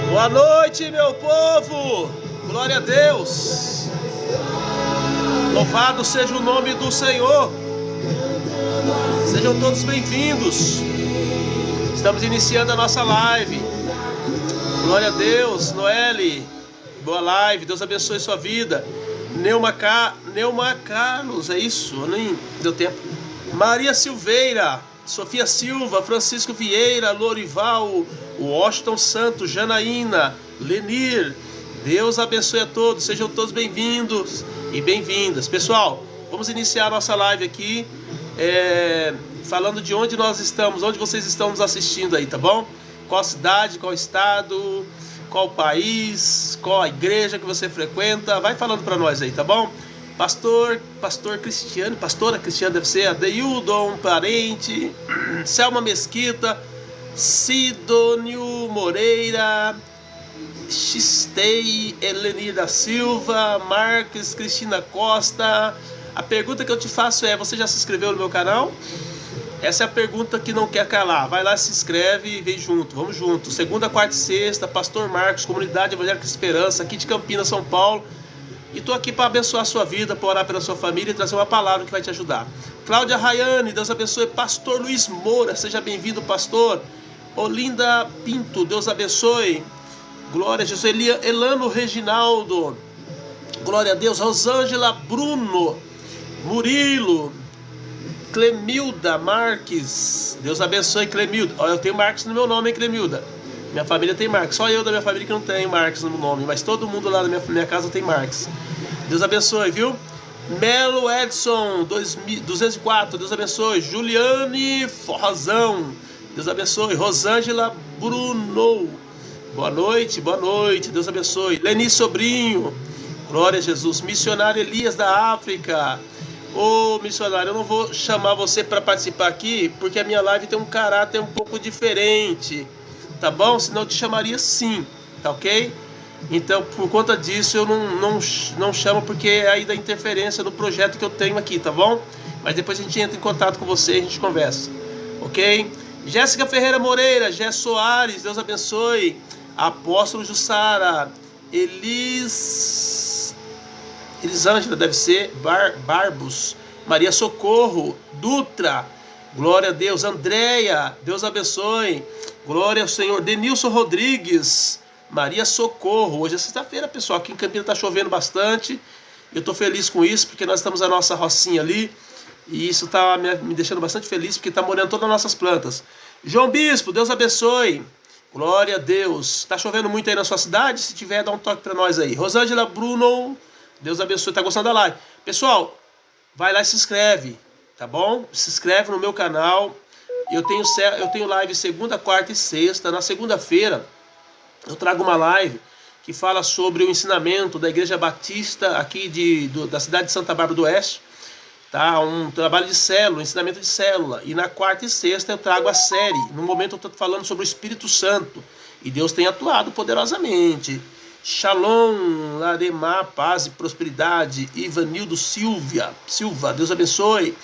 Boa noite, meu povo! Glória a Deus! Louvado seja o nome do Senhor! Sejam todos bem-vindos! Estamos iniciando a nossa live. Glória a Deus! Noelle, boa live, Deus abençoe sua vida. Neuma Carlos, é isso? Nem deu tempo. Maria Silveira, Sofia Silva, Francisco Vieira, Lorival, Washington Santos, Janaína, Lenir. Deus abençoe a todos, sejam todos bem-vindos e bem-vindas. Pessoal, vamos iniciar a nossa live aqui, falando de onde nós estamos, onde vocês estão nos assistindo aí, tá bom? Qual cidade, qual estado, qual país, qual a igreja que você frequenta, vai falando para nós aí, tá bom? Pastora Cristiane deve ser, Adeildon Parente, Selma Mesquita, Sidônio Moreira, Xistei, Eleni da Silva, Marques, Cristina Costa. A pergunta que eu te faço é: você já se inscreveu no meu canal? Essa é a pergunta que não quer calar. Vai lá, se inscreve e vem junto, vamos junto. Segunda, quarta e sexta, Pastor Marcos, Comunidade Evangélica Esperança, aqui de Campinas, São Paulo. E estou aqui para abençoar a sua vida, para orar pela sua família e trazer uma palavra que vai te ajudar. Cláudia Rayane, Deus abençoe. Pastor Luiz Moura, seja bem-vindo, pastor. Olinda Pinto, Deus abençoe. Glória a Jesus. Elano Reginaldo, glória a Deus. Rosângela Bruno, Murilo, Clemilda Marques, Deus abençoe, Clemilda. Olha, eu tenho Marques no meu nome, hein, Clemilda? Minha família tem Marques, só eu da minha família que não tem Marques no meu nome, mas todo mundo lá na minha casa tem Marques. Deus abençoe, viu? Melo Edson 204, Deus abençoe. Juliane Forrazão, Deus abençoe. Rosângela Bruno, boa noite, Deus abençoe. Leni Sobrinho, glória a Jesus. Missionário Elias da África. Ô missionário, eu não vou chamar você para participar aqui, porque a minha live tem um caráter um pouco diferente, tá bom? Senão eu te chamaria sim, tá ok? Então, por conta disso, eu não chamo, porque é aí da interferência no projeto que eu tenho aqui, tá bom? Mas depois a gente entra em contato com você e a gente conversa, ok? Jéssica Ferreira Moreira, Jé Soares, Deus abençoe. Apóstolo Jussara, Elisângela, deve ser, Barbos, Maria Socorro, Dutra, glória a Deus. Andréia, Deus abençoe, glória ao Senhor. Denilson Rodrigues, Maria Socorro. Hoje é sexta-feira, pessoal, aqui em Campinas está chovendo bastante, eu estou feliz com isso, porque nós estamos na nossa rocinha ali, e isso está me deixando bastante feliz, porque está molhando todas as nossas plantas. João Bispo, Deus abençoe, glória a Deus. Está chovendo muito aí na sua cidade? Se tiver, dá um toque para nós aí. Rosângela Bruno, Deus abençoe, tá gostando da live? Pessoal, vai lá e se inscreve, tá bom? Se inscreve no meu canal. Eu tenho live segunda, quarta e sexta. Na segunda-feira eu trago uma live que fala sobre o ensinamento da Igreja Batista aqui da cidade de Santa Bárbara do Oeste, tá? Um trabalho de célula, um ensinamento de célula. E na quarta e sexta eu trago a série. No momento eu estou falando sobre o Espírito Santo, e Deus tem atuado poderosamente. Shalom, Laremar, paz e prosperidade. Ivanildo Silva, Deus abençoe.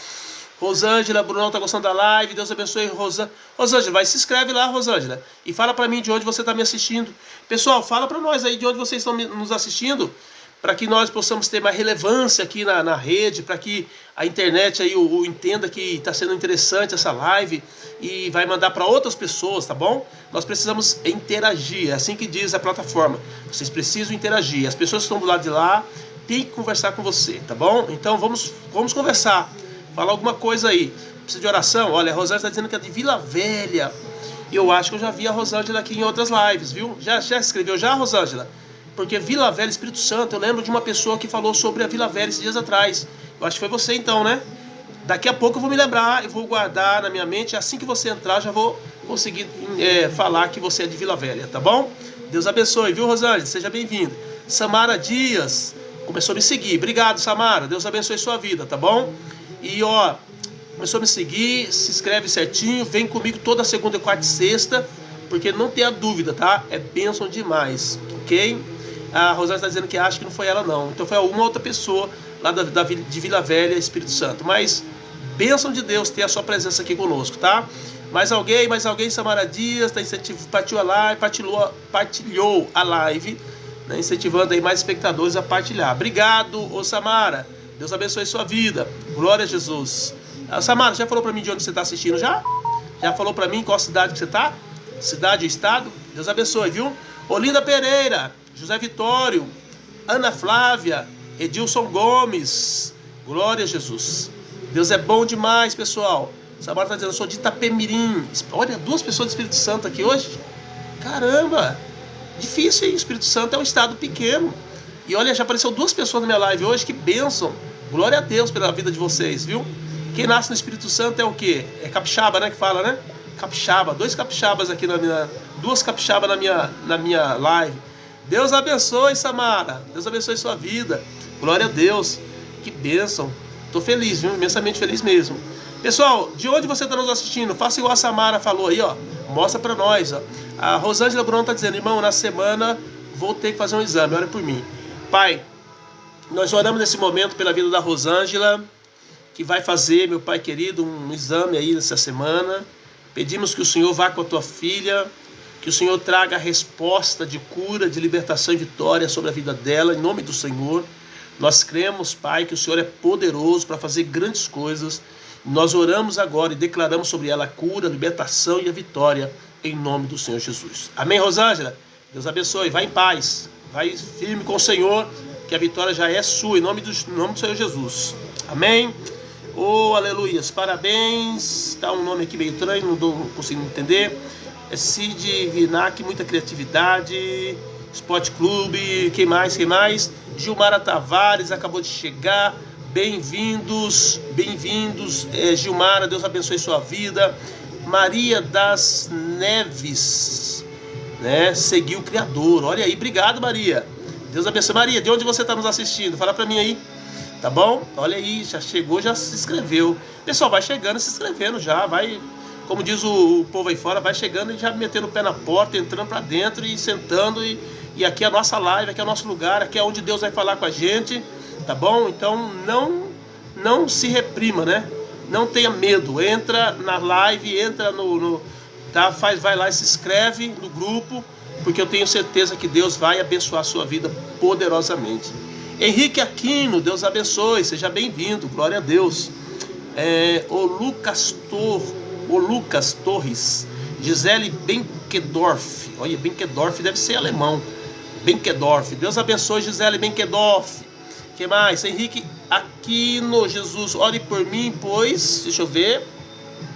Rosângela, Brunão tá gostando da live, Deus abençoe. Rosângela, vai, se inscreve lá, Rosângela, e fala para mim de onde você está me assistindo. Pessoal, fala para nós aí de onde vocês estão nos assistindo, para que nós possamos ter mais relevância aqui na rede, para que a internet aí entenda que está sendo interessante essa live e vai mandar para outras pessoas, tá bom? Nós precisamos interagir, é assim que diz a plataforma. Vocês precisam interagir. As pessoas que estão do lado de lá têm que conversar com você, tá bom? Então vamos conversar, falar alguma coisa aí. Precisa de oração? Olha, a Rosângela está dizendo que é de Vila Velha. Eu acho que eu já vi a Rosângela aqui em outras lives, viu? Já escreveu já, Rosângela? Porque Vila Velha, Espírito Santo, eu lembro de uma pessoa que falou sobre a Vila Velha esses dias atrás. Eu acho que foi você então, né? Daqui a pouco eu vou me lembrar, eu vou guardar na minha mente. Assim que você entrar, já vou conseguir falar que você é de Vila Velha, tá bom? Deus abençoe, viu, Rosângela? Seja bem-vindo. Samara Dias começou a me seguir. Obrigado, Samara. Deus abençoe sua vida, tá bom? E ó, começou a me seguir, se inscreve certinho, vem comigo toda segunda, quarta e sexta, porque não tenha dúvida, tá? É bênção demais, ok? A Rosângela está dizendo que acha que não foi ela não, então foi uma outra pessoa lá de Vila Velha, Espírito Santo. Mas bênção de Deus ter a sua presença aqui conosco, tá? Mais alguém, Samara Dias, partilhou a live, né, incentivando aí mais espectadores a partilhar. Obrigado, ô Samara, Deus abençoe sua vida, glória a Jesus. Samara, já falou para mim de onde você está assistindo já? Já falou para mim qual cidade que você está? Cidade e estado? Deus abençoe, viu? Olinda Pereira, José Vitório, Ana Flávia, Edilson Gomes, glória a Jesus. Deus é bom demais, pessoal. Samara está dizendo, eu sou de Itapemirim. Olha, 2 pessoas do Espírito Santo aqui hoje. Caramba, difícil, hein? O Espírito Santo é um estado pequeno. E olha, já apareceu 2 pessoas na minha live hoje, que bênção. Glória a Deus pela vida de vocês, viu? Quem nasce no Espírito Santo é o quê? É capixaba, né, que fala, né? Capixaba, 2 capixabas aqui 2 capixabas na minha live. Deus abençoe, Samara. Deus abençoe sua vida. Glória a Deus. Que bênção. Tô feliz, viu? Imensamente feliz mesmo. Pessoal, de onde você está nos assistindo? Faça igual a Samara falou aí, ó. Mostra pra nós, ó. A Rosângela Bruno tá dizendo, irmão, na semana vou ter que fazer um exame. Ora por mim. Pai, nós oramos nesse momento pela vida da Rosângela, que vai fazer, meu Pai querido, um exame aí nessa semana. Pedimos que o Senhor vá com a tua filha, que o Senhor traga a resposta de cura, de libertação e vitória sobre a vida dela, em nome do Senhor. Nós cremos, Pai, que o Senhor é poderoso para fazer grandes coisas. Nós oramos agora e declaramos sobre ela a cura, a libertação e a vitória, em nome do Senhor Jesus. Amém, Rosângela? Deus abençoe. Vai em paz. Vai firme com o Senhor, que a vitória já é sua, em nome do Senhor Jesus. Amém? Oh, aleluias. Parabéns. Tá um nome aqui meio estranho, não consigo entender. É Cid Vinac, muita criatividade. Sport Clube, quem mais? Gilmara Tavares acabou de chegar. Bem-vindos. Gilmara, Deus abençoe sua vida. Maria das Neves, né? Seguiu o Criador. Olha aí, obrigado, Maria. Deus abençoe. Maria, de onde você está nos assistindo? Fala pra mim aí, tá bom? Olha aí, já chegou, já se inscreveu. Pessoal, vai chegando, se inscrevendo já, vai, como diz o povo aí fora, vai chegando e já metendo o pé na porta, entrando pra dentro e sentando. E aqui é a nossa live, aqui é o nosso lugar, aqui é onde Deus vai falar com a gente, tá bom? Então não se reprima, né? Não tenha medo, entra na live, entra vai lá e se inscreve no grupo, porque eu tenho certeza que Deus vai abençoar a sua vida poderosamente. Henrique Aquino, Deus abençoe, seja bem-vindo, glória a Deus. O Lucas Torres, Gisele Benkedorf, olha, Benkedorf deve ser alemão, Benkedorf, Deus abençoe Gisele Benkedorf. Que mais? Henrique Aquino, Jesus, ore por mim, pois, deixa eu ver,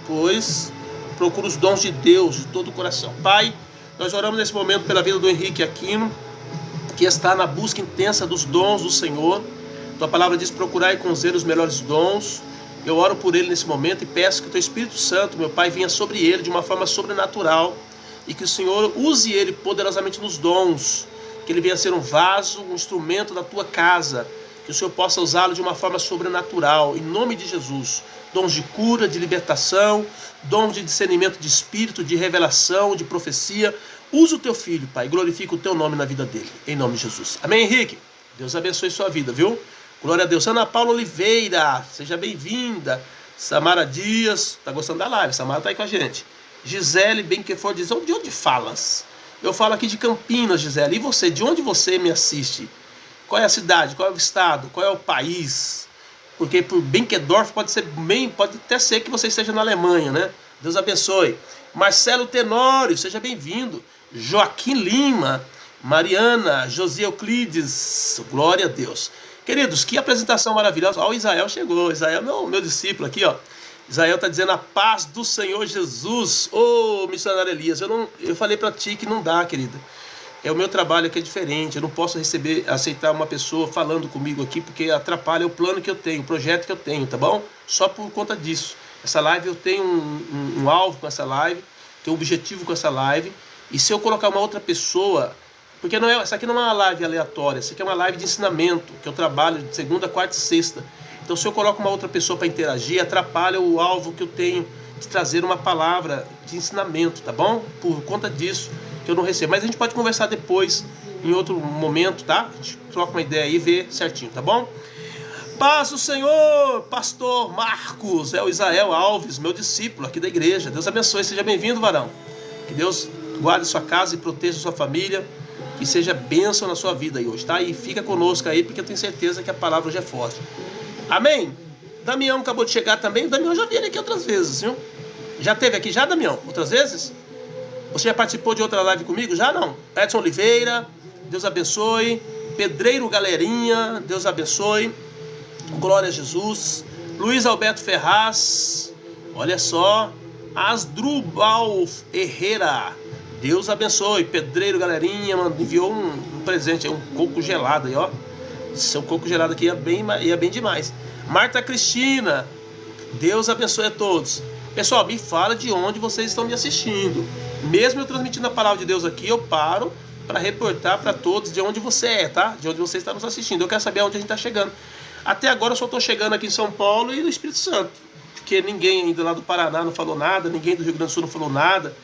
pois procuro os dons de Deus de todo o coração. Pai, nós oramos nesse momento pela vida do Henrique Aquino, que está na busca intensa dos dons do Senhor. Tua palavra diz, procurai com zelo os melhores dons. Eu oro por ele nesse momento e peço que o teu Espírito Santo, meu Pai, venha sobre ele de uma forma sobrenatural e que o Senhor use ele poderosamente nos dons, que ele venha ser um vaso, um instrumento da tua casa, que o Senhor possa usá-lo de uma forma sobrenatural, em nome de Jesus. Dons de cura, de libertação, dons de discernimento de espírito, de revelação, de profecia. Usa o teu filho, Pai, glorifica o teu nome na vida dele, em nome de Jesus. Amém, Henrique? Deus abençoe sua vida, viu? Glória a Deus. Ana Paula Oliveira, seja bem-vinda. Samara Dias, tá gostando da live? Samara tá aí com a gente. Gisele Benquefort diz, de onde falas? Eu falo aqui de Campinas, Gisele. E você, de onde você me assiste? Qual é a cidade? Qual é o estado? Qual é o país? Porque por Benkendorf pode até ser que você esteja na Alemanha, né? Deus abençoe. Marcelo Tenório, seja bem-vindo. Joaquim Lima, Mariana, José Euclides, glória a Deus. Queridos, que apresentação maravilhosa. Ó, o Israel chegou. Israel é meu discípulo aqui, ó. Israel está dizendo a paz do Senhor Jesus. Ô, missionário Elias, eu falei para ti que não dá, querida. É o meu trabalho que é diferente. Eu não posso aceitar uma pessoa falando comigo aqui, porque atrapalha o plano que eu tenho, o projeto que eu tenho, tá bom? Só por conta disso. Essa live, eu tenho um alvo com essa live, tenho um objetivo com essa live. E se eu colocar uma outra pessoa... Porque essa aqui não é uma live aleatória, essa aqui é uma live de ensinamento, que eu trabalho de segunda, quarta e sexta. Então, se eu coloco uma outra pessoa para interagir, atrapalha o alvo que eu tenho de trazer uma palavra de ensinamento, tá bom? Por conta disso que eu não recebo. Mas a gente pode conversar depois, em outro momento, tá? A gente troca uma ideia aí e vê certinho, tá bom? Paz do Senhor, pastor Marcos, é o Israel Alves, meu discípulo aqui da igreja. Deus abençoe, seja bem-vindo, varão. Que Deus guarde sua casa e proteja sua família. Que seja bênção na sua vida aí hoje, tá? E fica conosco aí, porque eu tenho certeza que a palavra hoje é forte. Amém? Damião acabou de chegar também. O Damião já veio aqui outras vezes, viu? Já esteve aqui já, Damião? Outras vezes? Você já participou de outra live comigo? Já não? Edson Oliveira, Deus abençoe. Pedreiro Galerinha, Deus abençoe. Glória a Jesus. Luiz Alberto Ferraz, olha só. Asdrubal Herrera, Deus abençoe. Pedreiro Galerinha enviou um presente, um coco gelado aí, ó. Seu coco gelado aqui ia bem demais. Marta Cristina, Deus abençoe a todos. Pessoal, me fala de onde vocês estão me assistindo. Mesmo eu transmitindo a palavra de Deus aqui, eu paro para reportar para todos de onde você é, tá? De onde você está nos assistindo. Eu quero saber onde a gente está chegando. Até agora eu só estou chegando aqui em São Paulo e no Espírito Santo, porque ninguém ainda lá do Paraná não falou nada, ninguém do Rio Grande do Sul não falou nada.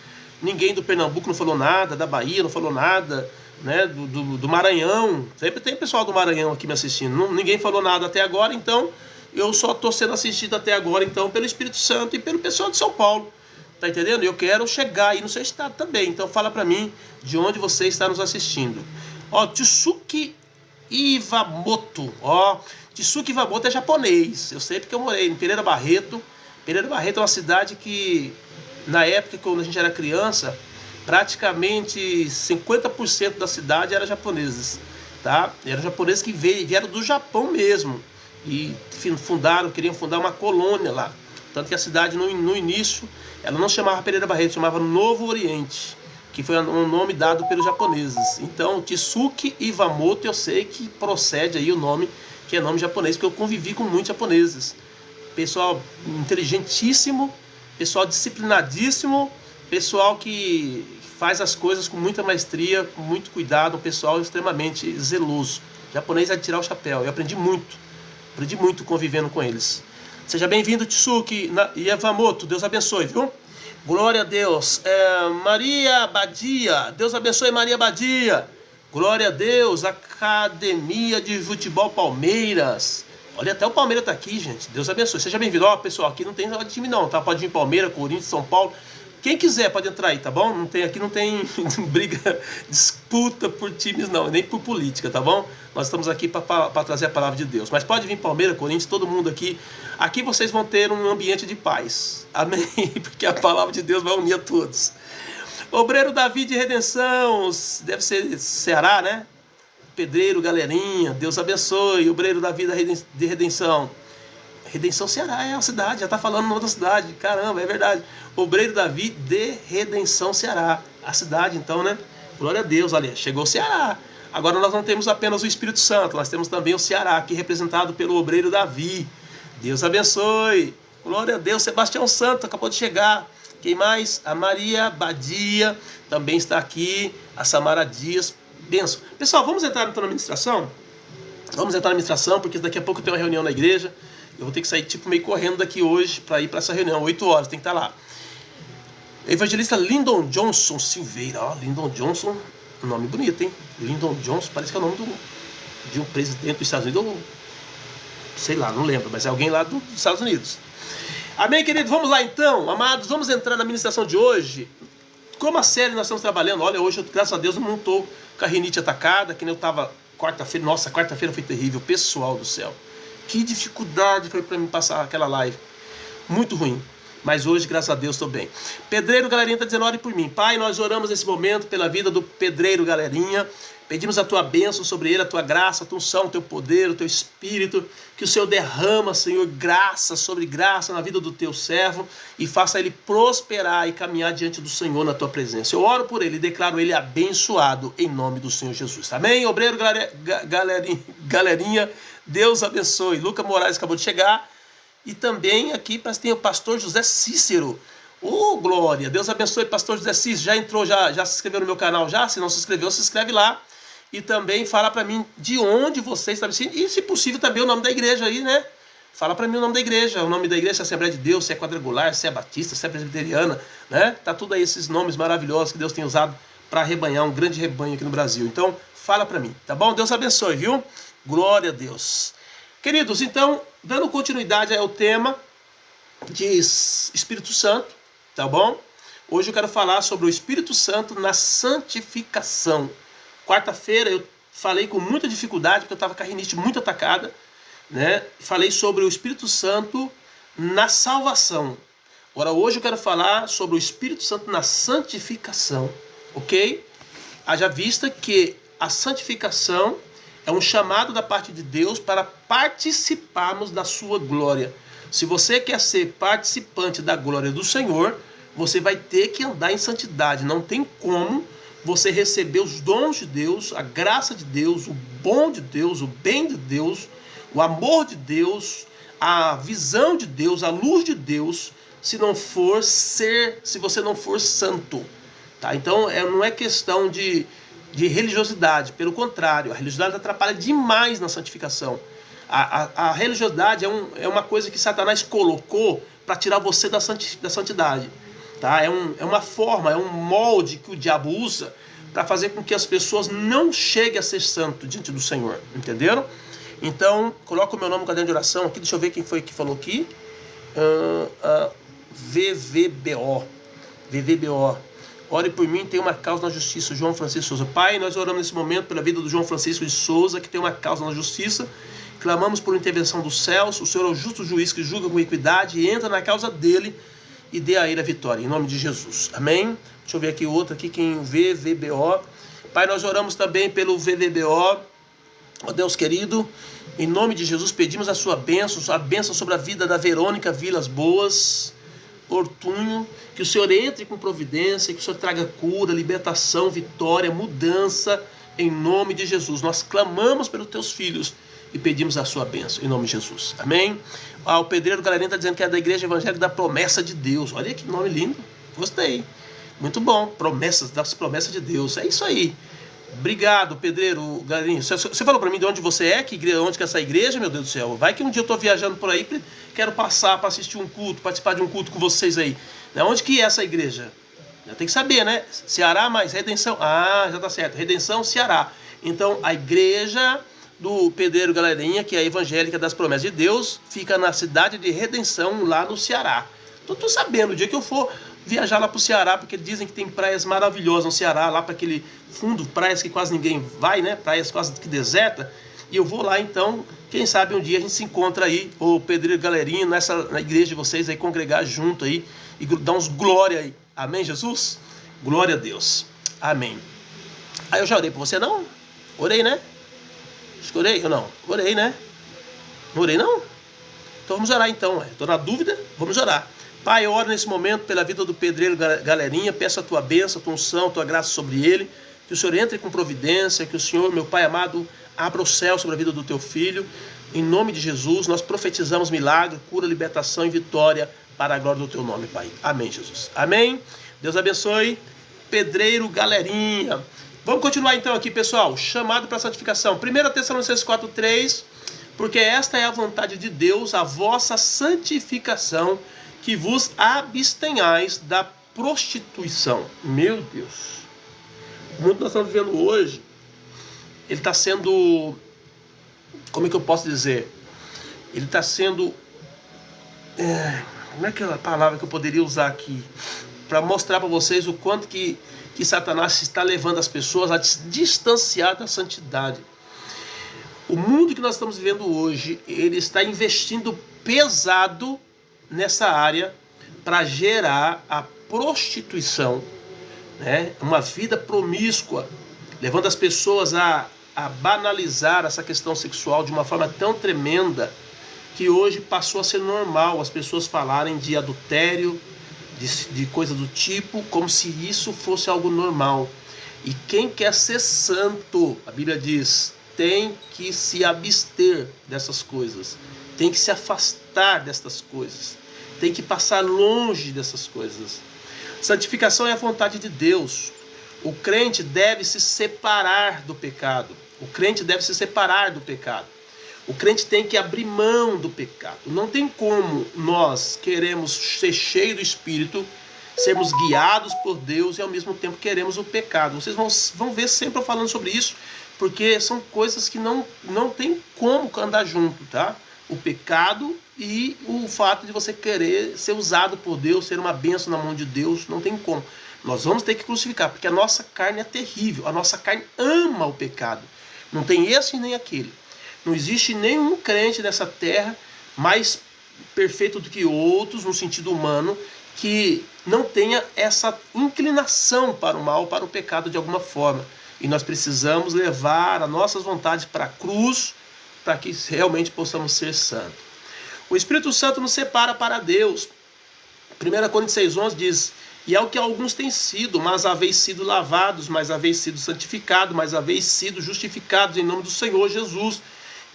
Ninguém do Pernambuco não falou nada, da Bahia não falou nada, né? Do Maranhão. Sempre tem pessoal do Maranhão aqui me assistindo. Ninguém falou nada até agora, então eu só estou sendo assistido até agora então pelo Espírito Santo e pelo pessoal de São Paulo. Tá entendendo? Eu quero chegar aí no seu estado também. Então fala para mim de onde você está nos assistindo. Ó, Tsuki Iwamoto. Ó, Tsuki Iwamoto é japonês. Eu sei porque eu morei em Pereira Barreto. Pereira Barreto é uma cidade que... Na época, quando a gente era criança, praticamente 50% da cidade era japoneses, tá? Eram japoneses que vieram do Japão mesmo e queriam fundar uma colônia lá. Tanto que a cidade, no início, ela não chamava Pereira Barreto, chamava Novo Oriente, que foi um nome dado pelos japoneses. Então, Tsuki Iwamoto, eu sei que procede aí o nome, que é nome japonês, porque eu convivi com muitos japoneses. Pessoal inteligentíssimo, pessoal disciplinadíssimo, pessoal que faz as coisas com muita maestria, com muito cuidado, um pessoal extremamente zeloso. O japonês é de tirar o chapéu. Eu aprendi muito convivendo com eles. Seja bem-vindo, Tsuki Iwamoto, Deus abençoe, viu? Glória a Deus. Maria Badia, Deus abençoe Maria Badia. Glória a Deus. Academia de Futebol Palmeiras. Olha, até o Palmeiras tá aqui, gente. Deus abençoe. Seja bem-vindo. Ó, pessoal, aqui não tem negócio de time não, tá? Pode vir Palmeiras, Corinthians, São Paulo. Quem quiser pode entrar aí, tá bom? Aqui não tem briga, disputa por times não, nem por política, tá bom? Nós estamos aqui para trazer a palavra de Deus. Mas pode vir Palmeiras, Corinthians, todo mundo aqui. Aqui vocês vão ter um ambiente de paz. Amém? Porque a palavra de Deus vai unir a todos. Obreiro Davi de Redenção, deve ser Ceará, né? Pedreiro, Galerinha, Deus abençoe. Obreiro Davi de Redenção. Redenção Ceará é a cidade, já está falando em outra cidade. Caramba, é verdade. Obreiro Davi de Redenção Ceará. A cidade, então, né? Glória a Deus, olha, chegou o Ceará. Agora nós não temos apenas o Espírito Santo, nós temos também o Ceará, aqui representado pelo Obreiro Davi. Deus abençoe. Glória a Deus. Sebastião Santo acabou de chegar. Quem mais? A Maria Badia também está aqui. A Samara Dias. Benção. Pessoal, vamos entrar então na administração? Vamos entrar na administração, porque daqui a pouco eu tenho uma reunião na igreja. Eu vou ter que sair tipo meio correndo daqui hoje para ir para essa reunião. 8 horas, tem que estar lá. Evangelista Lyndon Johnson Silveira. Ó, Lyndon Johnson, nome bonito, hein? Lyndon Johnson, parece que é o nome de um presidente dos Estados Unidos. Sei lá, não lembro, mas é alguém lá dos Estados Unidos. Amém, querido? Vamos lá então, amados. Vamos entrar na ministração de hoje. Como a série nós estamos trabalhando, olha, hoje, graças a Deus, eu não estou com a rinite atacada, que nem eu estava quarta-feira, nossa, quarta-feira foi terrível, pessoal do céu. Que dificuldade foi para mim passar aquela live. Muito ruim. Mas hoje, graças a Deus, estou bem. Pedreiro Galerinha está dizendo, ore por mim. Pai, nós oramos nesse momento pela vida do Pedreiro Galerinha. Pedimos a tua bênção sobre ele, a tua graça, a tua unção, o teu poder, o teu espírito. Que o Senhor derrama, Senhor, graça sobre graça na vida do teu servo e faça ele prosperar e caminhar diante do Senhor na tua presença. Eu oro por ele e declaro ele abençoado em nome do Senhor Jesus. Amém? Obreiro Galerinha, Deus abençoe. Lucas Moraes acabou de chegar. E também aqui tem o pastor José Cícero. Ô, glória! Deus abençoe, pastor José Cícero. Já entrou, já se inscreveu no meu canal já? Se não se inscreveu, se inscreve lá. E também fala para mim de onde você está assistindo. E, se possível, também o nome da igreja aí, né? Fala para mim o nome da igreja. O nome da igreja, se é Assembleia de Deus, se é quadrangular, se é batista, se é presbiteriana, né? Tá tudo aí, esses nomes maravilhosos que Deus tem usado para arrebanhar um grande rebanho aqui no Brasil. Então, fala para mim, tá bom? Deus abençoe, viu? Glória a Deus. Queridos, então, dando continuidade ao tema de Espírito Santo, tá bom? Hoje eu quero falar sobre o Espírito Santo na santificação. Quarta-feira eu falei com muita dificuldade, porque eu estava com a rinite muito atacada, né? Falei sobre o Espírito Santo na salvação. Agora, hoje eu quero falar sobre o Espírito Santo na santificação, ok? Haja vista que a santificação é um chamado da parte de Deus para participarmos da sua glória. Se você quer ser participante da glória do Senhor, você vai ter que andar em santidade. Não tem como você receber os dons de Deus, a graça de Deus, o bom de Deus, o bem de Deus, o amor de Deus, a visão de Deus, a luz de Deus, se você não for santo. Tá? Então, não é questão de religiosidade, pelo contrário, a religiosidade atrapalha demais na santificação. A religiosidade é uma coisa que Satanás colocou para tirar você da santidade. Tá? É uma forma, é um molde que o diabo usa para fazer com que as pessoas não cheguem a ser santo diante do Senhor, entenderam? Então, coloca o meu nome no caderno de oração aqui, deixa eu ver quem foi que falou aqui. VVBO. Ore por mim, tem uma causa na justiça. João Francisco Souza. Pai, nós oramos nesse momento pela vida do João Francisco de Souza, que tem uma causa na justiça. Clamamos por intervenção dos céus. O Senhor é o justo juiz que julga com equidade e entra na causa dele e dê a ele a vitória. Em nome de Jesus. Amém? Deixa eu ver aqui outro, aqui quem VVBO. Pai, nós oramos também pelo VVBO. Ó Deus querido, em nome de Jesus pedimos a sua bênção sobre a vida da Verônica Vilas Boas Ortunho, que o Senhor entre com providência, que o Senhor traga cura, libertação, vitória, mudança, em nome de Jesus. Nós clamamos pelos teus filhos e pedimos a sua bênção, em nome de Jesus. Amém? O Pedreiro Galerinha está dizendo que é da Igreja Evangélica da Promessa de Deus. Olha que nome lindo, gostei. Muito bom, das promessas de Deus, é isso aí. Obrigado, Pedreiro Galerinha. Você falou para mim de onde você é, onde que é essa igreja, meu Deus do céu. Vai que um dia eu estou viajando por aí, quero passar para assistir um culto, participar de um culto com vocês aí. Onde que é essa igreja? Tem que saber, né? Ceará mais Redenção. Ah, já tá certo. Redenção, Ceará. Então, a igreja do Pedreiro Galerinha, que é a Evangélica das Promessas de Deus, fica na cidade de Redenção, lá no Ceará. Então, tô sabendo, o dia que eu for viajar lá pro Ceará, porque dizem que tem praias maravilhosas no Ceará, lá para aquele fundo, praias que quase ninguém vai, né? Praias quase que deserta. E eu vou lá, então, quem sabe um dia a gente se encontra aí, o Pedreiro Galerinha, na igreja de vocês aí, congregar junto aí e dar uns glória aí. Amém, Jesus? Glória a Deus. Amém. Aí eu já orei por você, não? Orei, né? Acho que orei ou não? Orei, né? Não orei, não? Então vamos orar, então. Estou na dúvida, vamos orar. Pai, eu oro nesse momento pela vida do Pedreiro Galerinha, peço a tua bênção, a tua unção, a tua graça sobre ele, que o Senhor entre com providência, que o Senhor, meu Pai amado, abra o céu sobre a vida do teu filho. Em nome de Jesus, nós profetizamos milagre, cura, libertação e vitória para a glória do teu nome, Pai. Amém, Jesus. Amém. Deus abençoe. Pedreiro Galerinha. Vamos continuar então aqui, pessoal. Chamado para a santificação. 1 Tessalonicenses 4:3. Porque esta é a vontade de Deus, a vossa santificação, que vos abstenhais da prostituição. Meu Deus. O mundo que nós estamos vivendo hoje, ele está sendo, como é que eu posso dizer? Ele está sendo, como é que é a palavra que eu poderia usar aqui? Para mostrar para vocês o quanto que Satanás está levando as pessoas a se distanciar da santidade. O mundo que nós estamos vivendo hoje, ele está investindo pesado nessa área para gerar a prostituição, né? Uma vida promíscua, levando as pessoas a banalizar essa questão sexual de uma forma tão tremenda que hoje passou a ser normal as pessoas falarem de adultério, de coisa do tipo, como se isso fosse algo normal. E quem quer ser santo, a Bíblia diz, tem que se abster dessas coisas, tem que se afastar destas coisas, tem que passar longe dessas coisas. Santificação é a vontade de Deus. O crente deve se separar do pecado. O crente deve se separar do pecado. O crente tem que abrir mão do pecado. Não tem como nós queremos ser cheios do Espírito, sermos guiados por Deus e ao mesmo tempo queremos o pecado. Vocês vão ver sempre eu falando sobre isso, porque são coisas que não tem como andar junto, tá? O pecado e o fato de você querer ser usado por Deus, ser uma bênção na mão de Deus, não tem como. Nós vamos ter que crucificar, porque a nossa carne é terrível, a nossa carne ama o pecado. Não tem esse nem aquele. Não existe nenhum crente nessa terra mais perfeito do que outros, no sentido humano, que não tenha essa inclinação para o mal, para o pecado de alguma forma. E nós precisamos levar as nossas vontades para a cruz, para que realmente possamos ser santos. O Espírito Santo nos separa para Deus. 1 Coríntios 6,11 diz: e é o que alguns têm sido, mas haveis sido lavados, mas haveis sido santificados, mas haveis sido justificados em nome do Senhor Jesus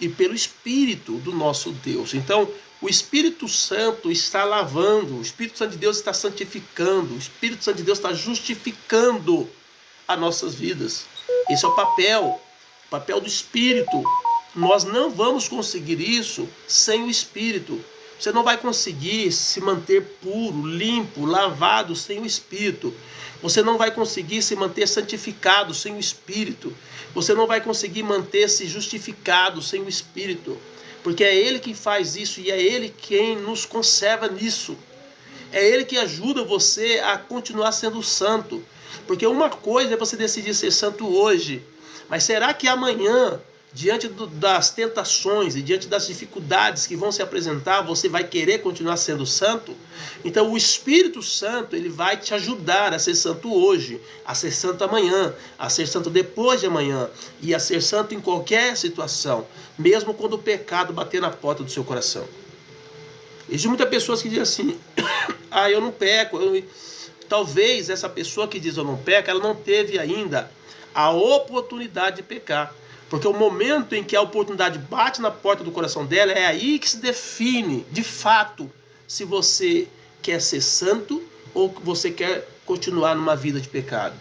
e pelo Espírito do nosso Deus. Então, o Espírito Santo está lavando, o Espírito Santo de Deus está santificando, o Espírito Santo de Deus está justificando as nossas vidas. Esse é o papel do Espírito. Nós não vamos conseguir isso sem o Espírito. Você não vai conseguir se manter puro, limpo, lavado sem o Espírito. Você não vai conseguir se manter santificado sem o Espírito. Você não vai conseguir manter-se justificado sem o Espírito. Porque é Ele que faz isso e é Ele quem nos conserva nisso. É Ele que ajuda você a continuar sendo santo. Porque uma coisa é você decidir ser santo hoje, mas será que amanhã, diante das tentações e diante das dificuldades que vão se apresentar, você vai querer continuar sendo santo? Então o Espírito Santo, ele vai te ajudar a ser santo hoje, a ser santo amanhã, a ser santo depois de amanhã e a ser santo em qualquer situação, mesmo quando o pecado bater na porta do seu coração. Existem muitas pessoas que dizem assim: eu não peco. Talvez essa pessoa que diz eu não peco, ela não teve ainda a oportunidade de pecar. Porque o momento em que a oportunidade bate na porta do coração dela, é aí que se define, de fato, se você quer ser santo ou você quer continuar numa vida de pecado.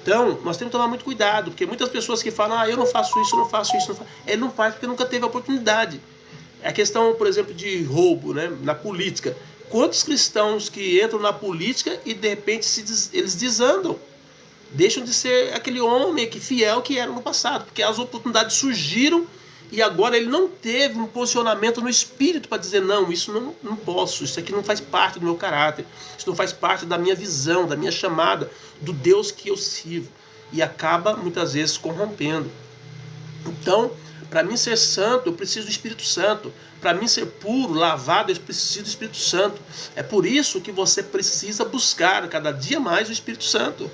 Então, nós temos que tomar muito cuidado, porque muitas pessoas que falam: eu não faço isso, eu não faço isso, ele não faz porque nunca teve a oportunidade. É a questão, por exemplo, de roubo, né, na política. Quantos cristãos que entram na política e de repente eles desandam? Deixam de ser aquele homem fiel que era no passado, porque as oportunidades surgiram e agora ele não teve um posicionamento no espírito para dizer: não, isso não posso, isso aqui não faz parte do meu caráter, isso não faz parte da minha visão, da minha chamada, do Deus que eu sirvo, e acaba muitas vezes corrompendo. Então, para mim ser santo, eu preciso do Espírito Santo. Para mim ser puro, lavado, eu preciso do Espírito Santo. É por isso que você precisa buscar cada dia mais o Espírito Santo.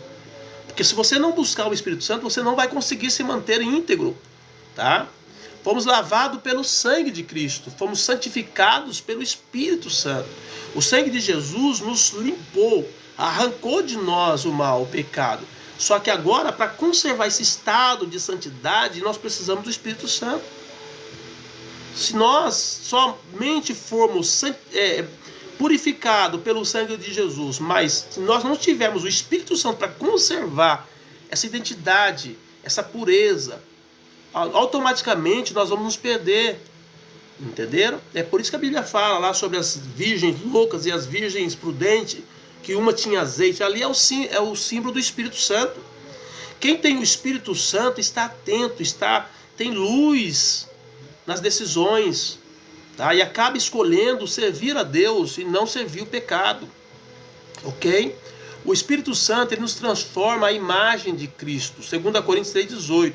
Porque se você não buscar o Espírito Santo, você não vai conseguir se manter íntegro, tá? Fomos lavados pelo sangue de Cristo, fomos santificados pelo Espírito Santo. O sangue de Jesus nos limpou, arrancou de nós o mal, o pecado. Só que agora, para conservar esse estado de santidade, nós precisamos do Espírito Santo. Se nós somente formos purificados pelo sangue de Jesus, mas se nós não tivermos o Espírito Santo para conservar essa identidade, essa pureza, automaticamente nós vamos nos perder. Entenderam? É por isso que a Bíblia fala lá sobre as virgens loucas e as virgens prudentes, que uma tinha azeite. Ali é o símbolo do Espírito Santo. Quem tem o Espírito Santo está atento, tem luz nas decisões, tá? E acaba escolhendo servir a Deus e não servir o pecado. Ok? O Espírito Santo, ele nos transforma à imagem de Cristo. 2 Coríntios 3,18.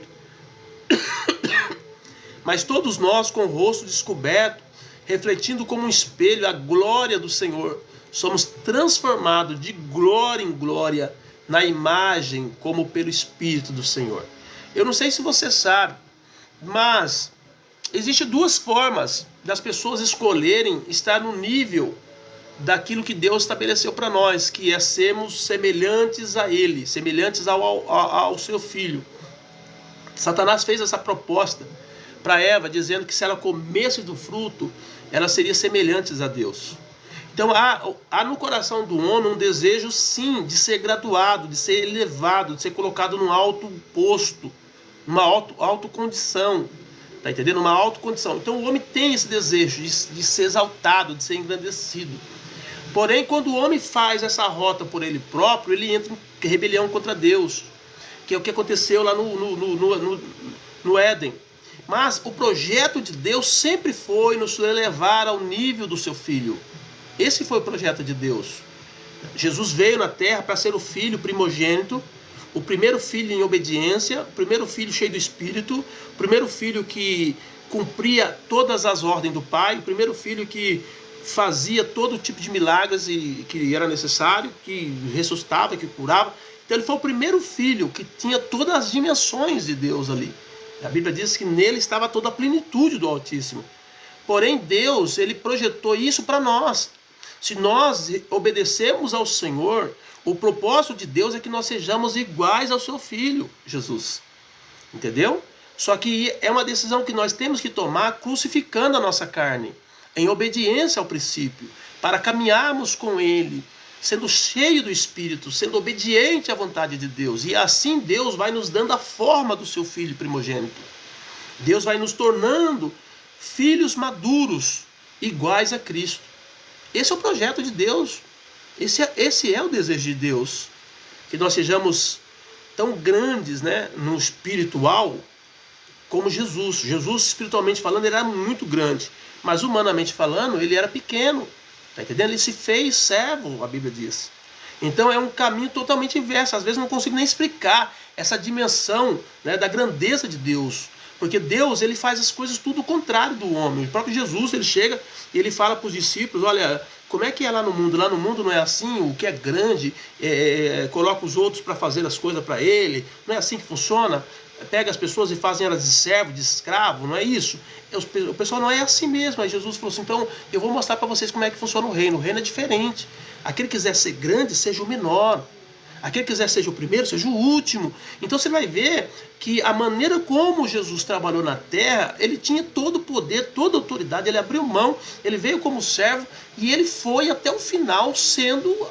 Mas todos nós, com o rosto descoberto, refletindo como um espelho a glória do Senhor, somos transformados de glória em glória na imagem como pelo Espírito do Senhor. Eu não sei se você sabe, mas existem duas formas das pessoas escolherem estar no nível daquilo que Deus estabeleceu para nós, que é sermos semelhantes a Ele, semelhantes ao seu Filho. Satanás fez essa proposta para Eva, dizendo que se ela comesse do fruto, ela seria semelhante a Deus. Então há no coração do homem um desejo, sim, de ser graduado, de ser elevado, de ser colocado num alto posto, numa alta condição. Está entendendo? Uma alta condição. Então o homem tem esse desejo de ser exaltado, de ser engrandecido. Porém, quando o homem faz essa rota por ele próprio, ele entra em rebelião contra Deus, que é o que aconteceu lá no Éden. Mas o projeto de Deus sempre foi nos elevar ao nível do seu Filho. Esse foi o projeto de Deus. Jesus veio na terra para ser o filho primogênito, o primeiro filho em obediência, o primeiro filho cheio do Espírito, o primeiro filho que cumpria todas as ordens do Pai, o primeiro filho que fazia todo tipo de milagres que era necessário, que ressuscitava, que curava. Então ele foi o primeiro filho que tinha todas as dimensões de Deus ali. A Bíblia diz que nele estava toda a plenitude do Altíssimo. Porém Deus, ele projetou isso para nós. Se nós obedecemos ao Senhor, o propósito de Deus é que nós sejamos iguais ao seu Filho, Jesus. Entendeu? Só que é uma decisão que nós temos que tomar crucificando a nossa carne, em obediência ao princípio, para caminharmos com Ele, sendo cheio do Espírito, sendo obediente à vontade de Deus. E assim Deus vai nos dando a forma do seu Filho primogênito. Deus vai nos tornando filhos maduros, iguais a Cristo. Esse é o projeto de Deus. Esse é o desejo de Deus. Que nós sejamos tão grandes, né, no espiritual como Jesus. Jesus, espiritualmente falando, ele era muito grande. Mas humanamente falando, ele era pequeno. Está entendendo? Ele se fez servo, a Bíblia diz. Então é um caminho totalmente inverso. Às vezes não consigo nem explicar essa dimensão, né, da grandeza de Deus. Porque Deus, ele faz as coisas tudo o contrário do homem. O próprio Jesus, ele chega e ele fala para os discípulos, olha, como é que é lá no mundo? Lá no mundo não é assim, o que é grande coloca os outros para fazer as coisas para ele. Não é assim que funciona? Pega as pessoas e fazem elas de servo, de escravo, não é isso? O pessoal não é assim mesmo. Aí Jesus falou assim, então eu vou mostrar para vocês como é que funciona o reino. O reino é diferente. Aquele que quiser ser grande, seja o menor. Aquele que quiser seja o primeiro, seja o último. Então você vai ver que a maneira como Jesus trabalhou na terra, ele tinha todo o poder, toda a autoridade, ele abriu mão, ele veio como servo e ele foi até o final sendo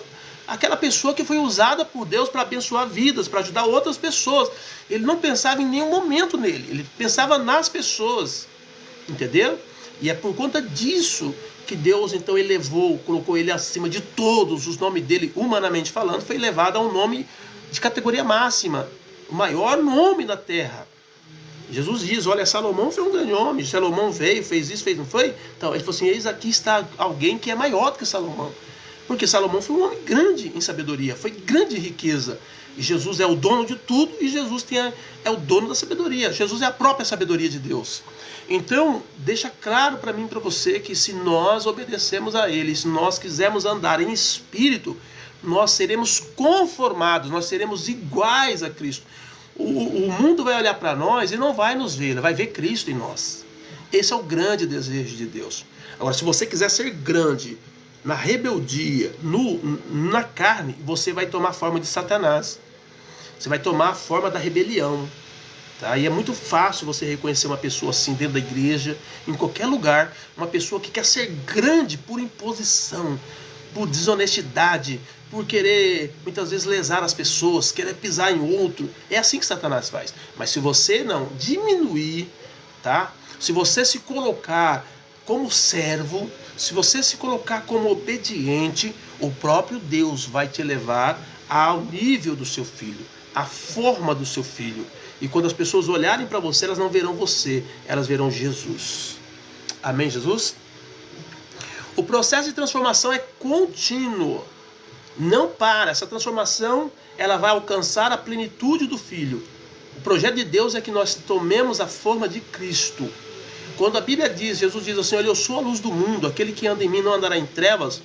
aquela pessoa que foi usada por Deus para abençoar vidas, para ajudar outras pessoas. Ele não pensava em nenhum momento nele, ele pensava nas pessoas, entendeu? E é por conta disso que Deus então elevou, colocou ele acima de todos. Os nomes dele, humanamente falando, foi elevado a um nome de categoria máxima, o maior nome da terra. Jesus diz, olha, Salomão foi um grande homem, Salomão veio, fez isso, fez, não foi? Então ele falou assim, eis aqui está alguém que é maior do que Salomão. Porque Salomão foi um homem grande em sabedoria, foi grande em riqueza. E Jesus é o dono de tudo e Jesus é o dono da sabedoria. Jesus é a própria sabedoria de Deus. Então, deixa claro para mim e para você que se nós obedecemos a Ele, se nós quisermos andar em espírito, nós seremos conformados, nós seremos iguais a Cristo. O mundo vai olhar para nós e não vai nos ver, ele vai ver Cristo em nós. Esse é o grande desejo de Deus. Agora, se você quiser ser grande na rebeldia, na carne, você vai tomar a forma de Satanás. Você vai tomar a forma da rebelião. Tá? E é muito fácil você reconhecer uma pessoa assim dentro da igreja, em qualquer lugar, uma pessoa que quer ser grande por imposição, por desonestidade, por querer muitas vezes lesar as pessoas, querer pisar em outro. É assim que Satanás faz. Mas se você não diminuir, tá? Se você se colocar como servo, se você se colocar como obediente, o próprio Deus vai te levar ao nível do seu filho, à forma do seu filho. E quando as pessoas olharem para você, elas não verão você, elas verão Jesus. Amém, Jesus? O processo de transformação é contínuo. Não para. Essa transformação, ela vai alcançar a plenitude do Filho. O projeto de Deus é que nós tomemos a forma de Cristo. Quando a Bíblia diz, Jesus diz assim, olha, eu sou a luz do mundo, aquele que anda em mim não andará em trevas,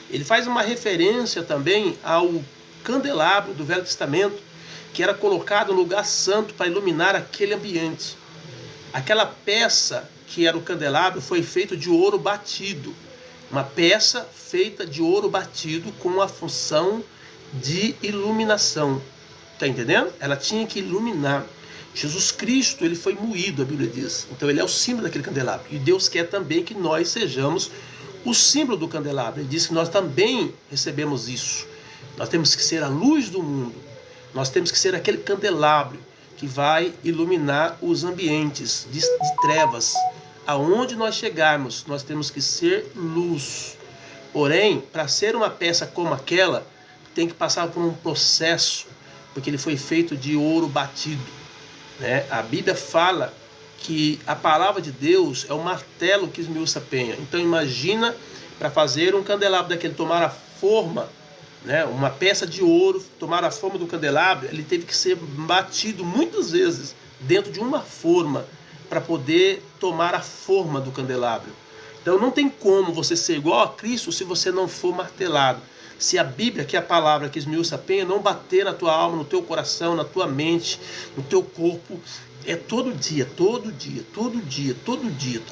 ele faz uma referência também ao candelabro do Velho Testamento, que era colocado no lugar santo para iluminar aquele ambiente. Aquela peça que era o candelabro foi feita de ouro batido. Uma peça feita de ouro batido com a função de iluminação. Está entendendo? Ela tinha que iluminar. Jesus Cristo, ele foi moído, a Bíblia diz. Então ele é o símbolo daquele candelabro. E Deus quer também que nós sejamos o símbolo do candelabro. Ele diz que nós também recebemos isso. Nós temos que ser a luz do mundo. Nós temos que ser aquele candelabro que vai iluminar os ambientes de trevas. Aonde nós chegarmos, nós temos que ser luz. Porém, para ser uma peça como aquela, tem que passar por um processo, porque ele foi feito de ouro batido, né? A Bíblia fala que a palavra de Deus é o martelo que esmiuça a penha. Então imagina, para fazer um candelabro daquele tomar a forma, né, uma peça de ouro, tomar a forma do candelabro, ele teve que ser batido muitas vezes dentro de uma forma para poder tomar a forma do candelabro. Então não tem como você ser igual a Cristo se você não for martelado. Se a Bíblia, que é a palavra que esmiuça a penha, não bater na tua alma, no teu coração, na tua mente, no teu corpo, é todo dia,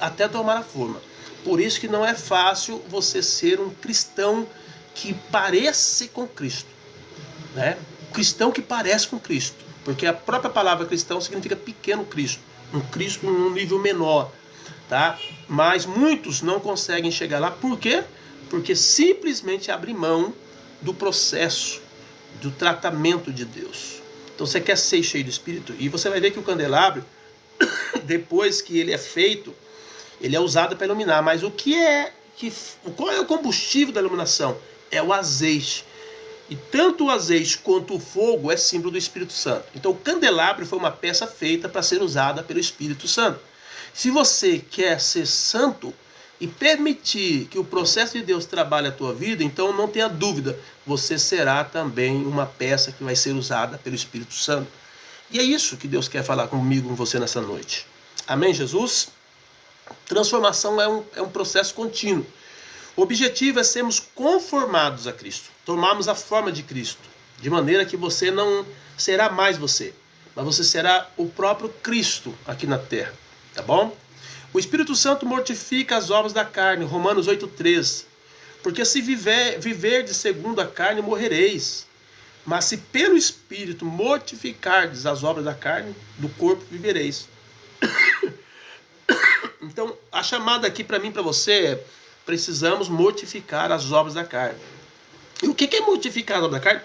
até tomar a forma. Por isso que não é fácil você ser um cristão que parece com Cristo, né? Cristão que parece com Cristo, porque a própria palavra cristão significa pequeno Cristo, um Cristo num nível menor, tá? Mas muitos não conseguem chegar lá. Por quê? Porque simplesmente abre mão do processo, do tratamento de Deus. Então você quer ser cheio do Espírito, e você vai ver que o candelabro, depois que ele é feito, ele é usado para iluminar. Mas qual é o combustível da iluminação? É o azeite. E tanto o azeite quanto o fogo é símbolo do Espírito Santo. Então o candelabro foi uma peça feita para ser usada pelo Espírito Santo. Se você quer ser santo e permitir que o processo de Deus trabalhe a tua vida, então não tenha dúvida, você será também uma peça que vai ser usada pelo Espírito Santo. E é isso que Deus quer falar comigo, com você nessa noite. Amém, Jesus? Transformação é um processo contínuo. O objetivo é sermos conformados a Cristo, tomarmos a forma de Cristo, de maneira que você não será mais você, mas você será o próprio Cristo aqui na terra, tá bom? O Espírito Santo mortifica as obras da carne, Romanos 8,3, porque se viverdes segundo a carne, morrereis, mas se pelo Espírito mortificardes as obras da carne, do corpo vivereis. Então, a chamada aqui para mim e para você é: precisamos mortificar as obras da carne. E o que é mortificar as obras da carne?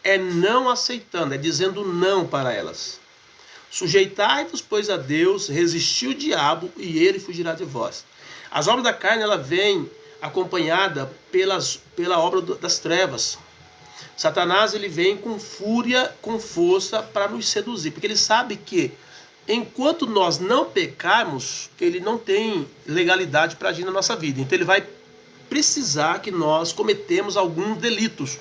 É não aceitando, é dizendo não para elas. Sujeitai-vos, pois, a Deus, resistir o diabo e ele fugirá de vós. As obras da carne, ela vem acompanhada pela obra das trevas. Satanás, ele vem com fúria, com força para nos seduzir, porque ele sabe que enquanto nós não pecarmos, ele não tem legalidade para agir na nossa vida. Então ele vai precisar que nós cometemos alguns delitos,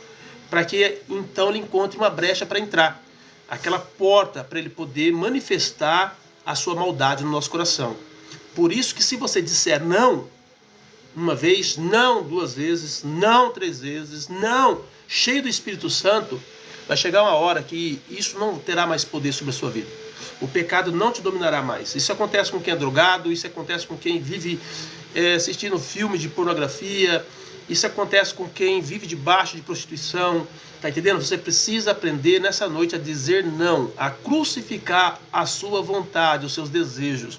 para que então ele encontre uma brecha para entrar. Aquela porta para ele poder manifestar a sua maldade no nosso coração. Por isso que se você disser não, uma vez, não duas vezes, não três vezes, não, cheio do Espírito Santo, vai chegar uma hora que isso não terá mais poder sobre a sua vida. O pecado não te dominará mais. Isso acontece com quem é drogado, isso acontece com quem vive assistindo filme de pornografia, isso acontece com quem vive debaixo de prostituição. Tá entendendo? Você precisa aprender nessa noite a dizer não, a crucificar a sua vontade, os seus desejos.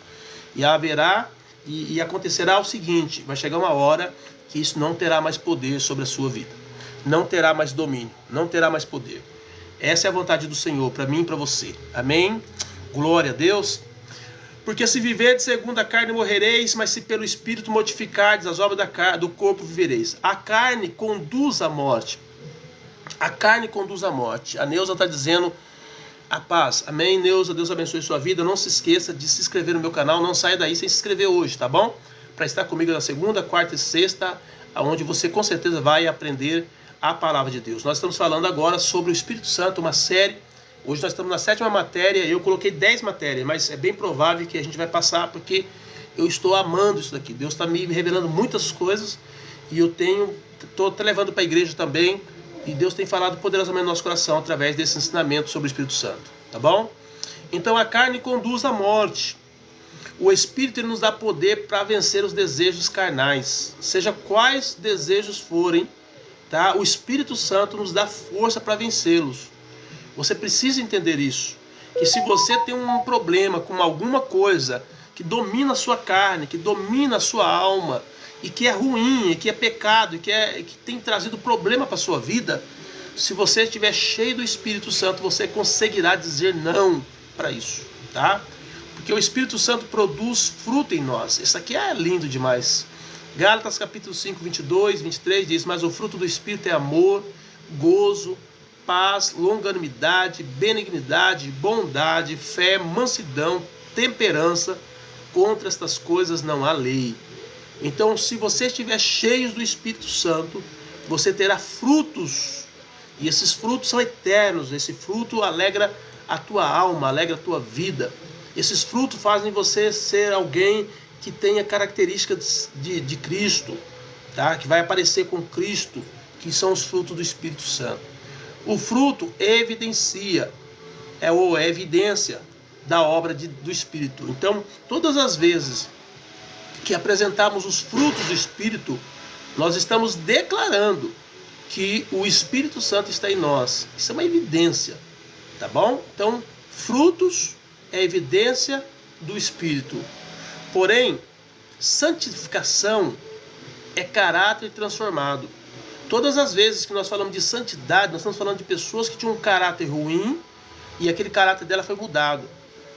E haverá e acontecerá o seguinte: vai chegar uma hora que isso não terá mais poder sobre a sua vida. Não terá mais domínio, não terá mais poder. Essa é a vontade do Senhor para mim e para você. Amém? Glória a Deus. Porque se viverdes segundo a carne morrereis, mas se pelo Espírito mortificardes as obras do corpo vivereis. A carne conduz à morte. A carne conduz à morte. A Neuza está dizendo a paz. Amém, Neuza? Deus abençoe sua vida. Não se esqueça de se inscrever no meu canal. Não saia daí sem se inscrever hoje, tá bom? Para estar comigo na segunda, quarta e sexta, onde você com certeza vai aprender a palavra de Deus. Nós estamos falando agora sobre o Espírito Santo, uma série. Hoje nós estamos na 7ª matéria. Eu coloquei 10 matérias, mas é bem provável que a gente vai passar, porque eu estou amando isso daqui. Deus está me revelando muitas coisas e eu estou levando para a igreja também. E Deus tem falado poderosamente no nosso coração através desse ensinamento sobre o Espírito Santo. Tá bom? Então a carne conduz à morte. O Espírito ele nos dá poder para vencer os desejos carnais. Seja quais desejos forem, tá? O Espírito Santo nos dá força para vencê-los. Você precisa entender isso. Que se você tem um problema com alguma coisa que domina a sua carne, que domina a sua alma, e que é ruim, e que é pecado, e que tem trazido problema para a sua vida, se você estiver cheio do Espírito Santo, você conseguirá dizer não para isso, tá? Porque o Espírito Santo produz fruto em nós. Isso aqui é lindo demais. Gálatas capítulo 5, 22, 23 diz: mas o fruto do Espírito é amor, gozo, paz, longanimidade, benignidade, bondade, fé, mansidão, temperança. Contra estas coisas não há lei. Então, se você estiver cheio do Espírito Santo, você terá frutos. E esses frutos são eternos. Esse fruto alegra a tua alma, alegra a tua vida. Esses frutos fazem você ser alguém que tenha características de Cristo, tá? Que vai aparecer com Cristo, que são os frutos do Espírito Santo. O fruto evidencia, é a evidência da obra do Espírito. Então, todas as vezes que apresentamos os frutos do Espírito, nós estamos declarando que o Espírito Santo está em nós. Isso é uma evidência, tá bom? Então, frutos é evidência do Espírito. Porém, santificação é caráter transformado. Todas as vezes que nós falamos de santidade, nós estamos falando de pessoas que tinham um caráter ruim e aquele caráter dela foi mudado.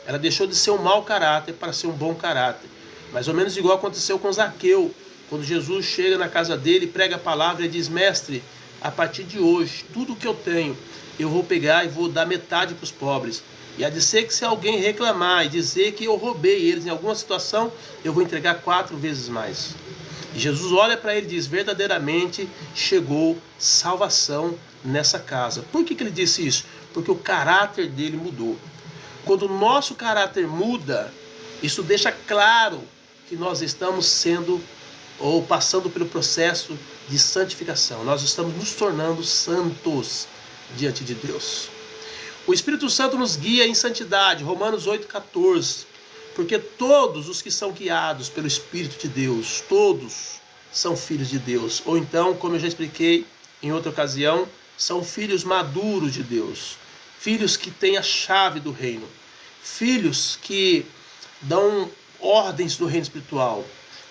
Ela deixou de ser um mau caráter para ser um bom caráter. Mais ou menos igual aconteceu com Zaqueu, quando Jesus chega na casa dele, prega a palavra e diz: mestre, a partir de hoje, tudo que eu tenho, eu vou pegar e vou dar metade para os pobres. E há de ser que se alguém reclamar e dizer que eu roubei eles em alguma situação, eu vou entregar 4 vezes mais. E Jesus olha para ele e diz: verdadeiramente chegou salvação nessa casa. Por que ele disse isso? Porque o caráter dele mudou. Quando o nosso caráter muda, isso deixa claro que nós estamos sendo ou passando pelo processo de santificação. Nós estamos nos tornando santos diante de Deus. O Espírito Santo nos guia em santidade, Romanos 8,14. Porque todos os que são guiados pelo Espírito de Deus, todos são filhos de Deus. Ou então, como eu já expliquei em outra ocasião, são filhos maduros de Deus. Filhos que têm a chave do reino. Filhos que dão ordens do reino espiritual.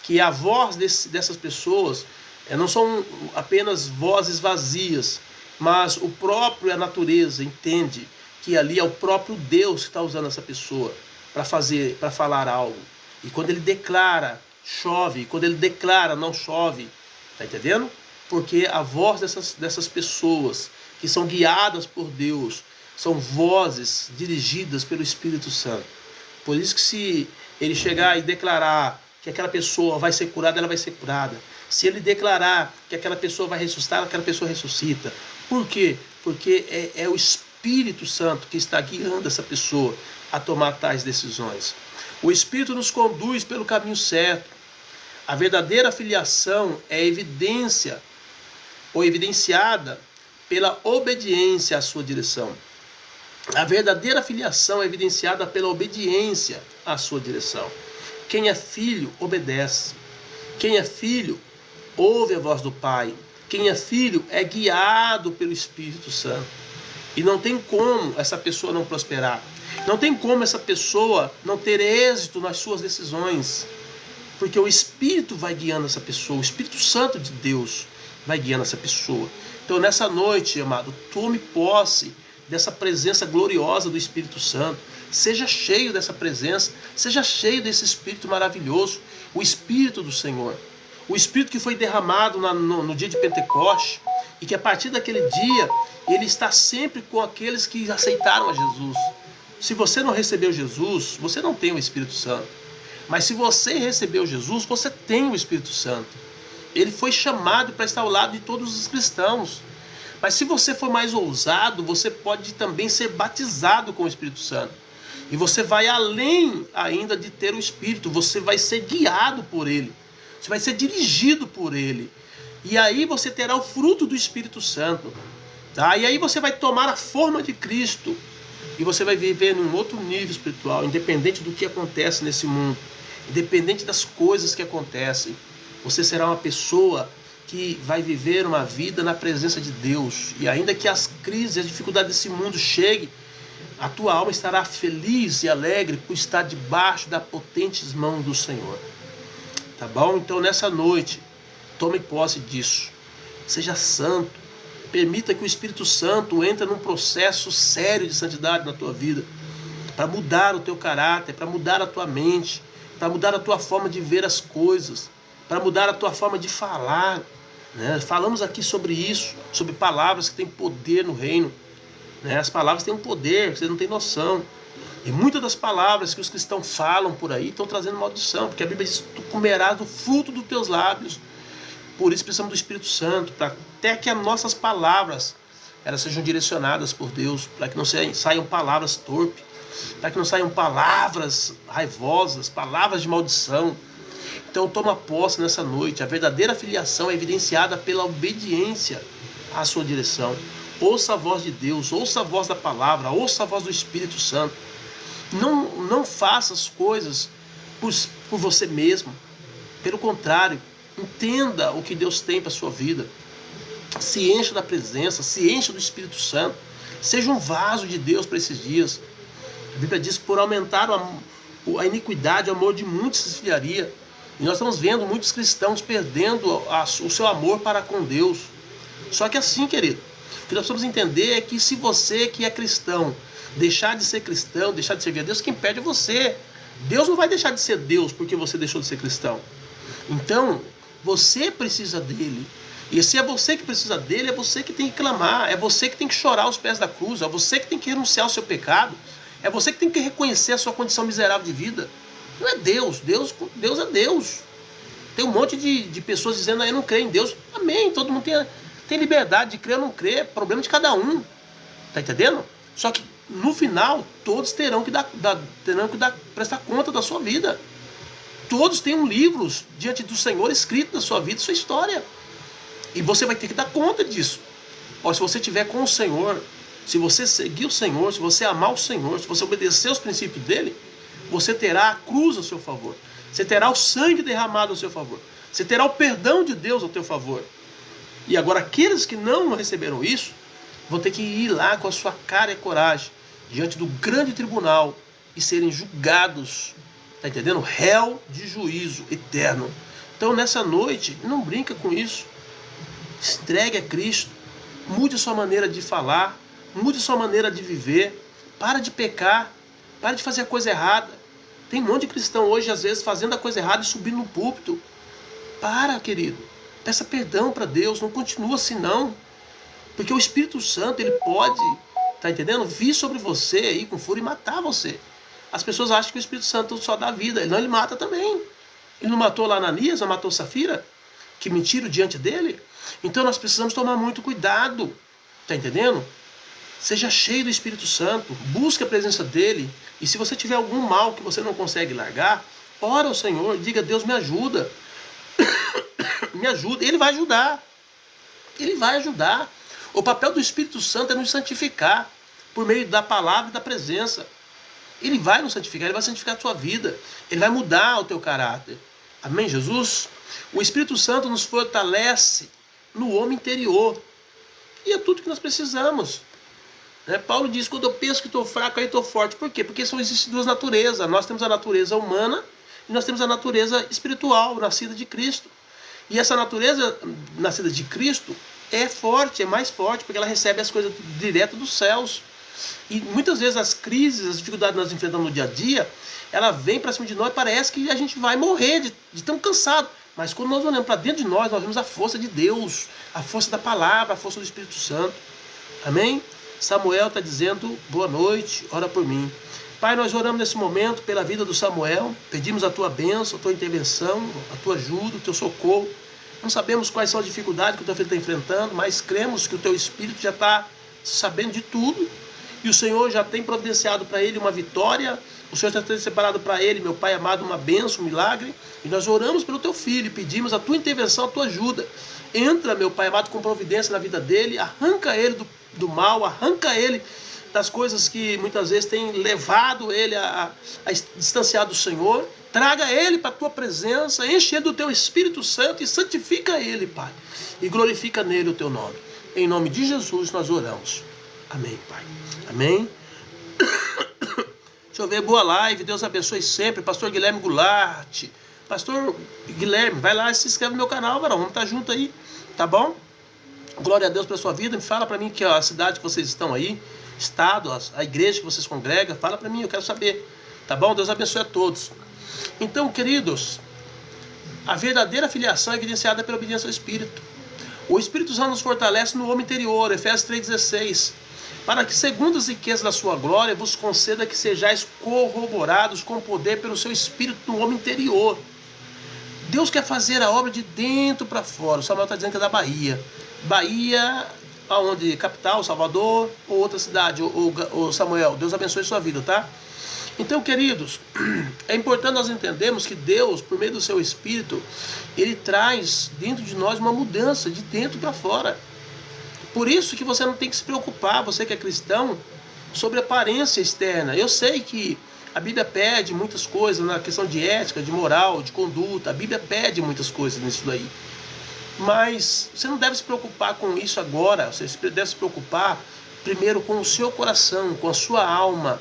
Que a voz dessas pessoas não são apenas vozes vazias, mas a natureza entende que ali é o próprio Deus que está usando essa pessoa para falar algo. E quando ele declara, chove. Quando ele declara, não chove. Está entendendo? Porque a voz dessas pessoas que são guiadas por Deus são vozes dirigidas pelo Espírito Santo. Por isso que se ele chegar e declarar que aquela pessoa vai ser curada, ela vai ser curada. Se ele declarar que aquela pessoa vai ressuscitar, aquela pessoa ressuscita. Por quê? Porque é o Espírito Santo que está guiando essa pessoa a tomar tais decisões. O Espírito nos conduz pelo caminho certo. A verdadeira filiação é evidência ou evidenciada pela obediência à sua direção. A verdadeira filiação é evidenciada pela obediência à sua direção. Quem é filho, obedece. Quem é filho, ouve a voz do Pai. Quem é filho é guiado pelo Espírito Santo. E não tem como essa pessoa não prosperar. Não tem como essa pessoa não ter êxito nas suas decisões. Porque o Espírito vai guiando essa pessoa. O Espírito Santo de Deus vai guiando essa pessoa. Então nessa noite, amado, tome posse dessa presença gloriosa do Espírito Santo. Seja cheio dessa presença. Seja cheio desse Espírito maravilhoso. O Espírito do Senhor. O Espírito que foi derramado no dia de Pentecostes. E que a partir daquele dia, ele está sempre com aqueles que aceitaram a Jesus. Se você não recebeu Jesus, você não tem o Espírito Santo. Mas se você recebeu Jesus, você tem o Espírito Santo. Ele foi chamado para estar ao lado de todos os cristãos. Mas se você for mais ousado, você pode também ser batizado com o Espírito Santo. E você vai além ainda de ter o Espírito, você vai ser guiado por Ele, você vai ser dirigido por Ele. E aí você terá o fruto do Espírito Santo. Tá? E aí você vai tomar a forma de Cristo. E você vai viver num outro nível espiritual, independente do que acontece nesse mundo, independente das coisas que acontecem. Você será uma pessoa que vai viver uma vida na presença de Deus. E ainda que as crises, as dificuldades desse mundo cheguem, a tua alma estará feliz e alegre por estar debaixo das potentes mãos do Senhor. Tá bom? Então nessa noite, tome posse disso. Seja santo. Permita que o Espírito Santo entre num processo sério de santidade na tua vida, para mudar o teu caráter, para mudar a tua mente, para mudar a tua forma de ver as coisas, para mudar a tua forma de falar. Né? Falamos aqui sobre isso, sobre palavras que têm poder no reino. Né? As palavras têm um poder, você não tem noção. E muitas das palavras que os cristãos falam por aí estão trazendo maldição, porque a Bíblia diz: tu comerás do fruto dos teus lábios. Por isso precisamos do Espírito Santo, para até que as nossas palavras elas sejam direcionadas por Deus, para que não saiam palavras torpes, para que não saiam palavras raivosas, palavras de maldição. Então toma posse nessa noite. A verdadeira filiação é evidenciada pela obediência à sua direção. Ouça a voz de Deus, ouça a voz da palavra, ouça a voz do Espírito Santo. Não faça as coisas por você mesmo. Pelo contrário, entenda o que Deus tem para a sua vida. Se encha da presença, se encha do Espírito Santo. Seja um vaso de Deus para esses dias. A Bíblia diz que por aumentar a iniquidade, o amor de muitos se esfriaria. E nós estamos vendo muitos cristãos perdendo o seu amor para com Deus. Só que assim, querido, o que nós precisamos entender é que se você que é cristão deixar de ser cristão, deixar de servir a Deus, quem perde é você. Deus não vai deixar de ser Deus porque você deixou de ser cristão. Então, você precisa dele. E se é você que precisa dele, é você que tem que clamar, é você que tem que chorar aos pés da cruz, é você que tem que renunciar ao seu pecado, é você que tem que reconhecer a sua condição miserável de vida. Não é Deus. Deus é Deus. Tem um monte de pessoas dizendo: eu não creio em Deus. Amém, todo mundo tem liberdade de crer ou não crer, é problema de cada um. Tá entendendo? Só que no final, todos terão que prestar conta da sua vida. Todos têm livros diante do Senhor escrito da sua vida, sua história. E você vai ter que dar conta disso. Se você estiver com o Senhor, se você seguir o Senhor, se você amar o Senhor, se você obedecer aos princípios dele, você terá a cruz ao seu favor. Você terá o sangue derramado ao seu favor. Você terá o perdão de Deus ao teu favor. E agora aqueles que não receberam isso, vão ter que ir lá com a sua cara e coragem, diante do grande tribunal, e serem julgados, tá entendendo? Réu de juízo eterno. Então nessa noite, não brinca com isso. Entregue a Cristo. Mude a sua maneira de falar. Mude a sua maneira de viver. Para de pecar. Para de fazer a coisa errada. Tem um monte de cristão hoje, às vezes, fazendo a coisa errada e subindo no púlpito. Para, querido. Peça perdão para Deus. Não continua assim, não. Porque o Espírito Santo, ele pode, tá entendendo? Vir sobre você aí com fúria e matar você. As pessoas acham que o Espírito Santo só dá vida. Ele mata também. Ele não matou lá Ananias, não matou Safira, que mentiram diante dele? Então nós precisamos tomar muito cuidado. Tá entendendo? Seja cheio do Espírito Santo. Busque a presença dele. E se você tiver algum mal que você não consegue largar, ora ao Senhor. Diga: Deus, me ajuda. Me ajuda. Ele vai ajudar. Ele vai ajudar. O papel do Espírito Santo é nos santificar por meio da palavra e da presença. Ele vai nos santificar. Ele vai santificar a tua vida. Ele vai mudar o teu caráter. Amém, Jesus? O Espírito Santo nos fortalece no homem interior. E é tudo que nós precisamos. Paulo diz: quando eu penso que estou fraco, aí estou forte. Por quê? Porque só existem duas naturezas. Nós temos a natureza humana e nós temos a natureza espiritual, nascida de Cristo. E essa natureza nascida de Cristo é forte, é mais forte, porque ela recebe as coisas direto dos céus. E muitas vezes as crises, as dificuldades que nós enfrentamos no dia a dia, ela vem para cima de nós e parece que a gente vai morrer de tão cansado. Mas quando nós olhamos para dentro de nós vemos a força de Deus, a força da palavra, a força do Espírito Santo. Amém? Samuel está dizendo: boa noite, ora por mim. Pai, nós oramos nesse momento pela vida do Samuel, pedimos a tua bênção, a tua intervenção, a tua ajuda, o teu socorro. Não sabemos quais são as dificuldades que o teu filho está enfrentando, mas cremos que o teu Espírito já está sabendo de tudo. E o Senhor já tem providenciado para ele uma vitória. O Senhor já tem separado para ele, meu Pai amado, uma bênção, um milagre. E nós oramos pelo teu filho e pedimos a tua intervenção, a tua ajuda. Entra, meu Pai amado, com providência na vida dele. Arranca ele do mal, arranca ele das coisas que muitas vezes têm levado ele a distanciar do Senhor. Traga ele para a tua presença, enche ele do teu Espírito Santo e santifica ele, Pai. E glorifica nele o teu nome. Em nome de Jesus nós oramos. Amém, Pai. Amém. Deixa eu ver, boa live, Deus abençoe sempre. Pastor Guilherme Goulart. Pastor Guilherme, vai lá e se inscreve no meu canal, varão. Vamos estar junto aí, tá bom? Glória a Deus pela sua vida. Me fala para mim que a cidade que vocês estão aí, estado, a igreja que vocês congregam, fala para mim, eu quero saber. Tá bom? Deus abençoe a todos. Então, queridos, a verdadeira filiação é evidenciada pela obediência ao Espírito. O Espírito Santo nos fortalece no homem interior, Efésios 3,16. Para que, segundo as riquezas da sua glória, vos conceda que sejais corroborados com poder pelo seu Espírito no homem interior. Deus quer fazer a obra de dentro para fora. O Samuel está dizendo que é da Bahia. Bahia, aonde? Capital, Salvador ou outra cidade? Ô Samuel, Deus abençoe sua vida, tá? Então, queridos, é importante nós entendermos que Deus, por meio do seu Espírito, Ele traz dentro de nós uma mudança de dentro para fora. Por isso que você não tem que se preocupar, você que é cristão, sobre a aparência externa. Eu sei que a Bíblia pede muitas coisas na questão de ética, de moral, de conduta. A Bíblia pede muitas coisas nisso daí. Mas você não deve se preocupar com isso agora. Você deve se preocupar primeiro com o seu coração, com a sua alma.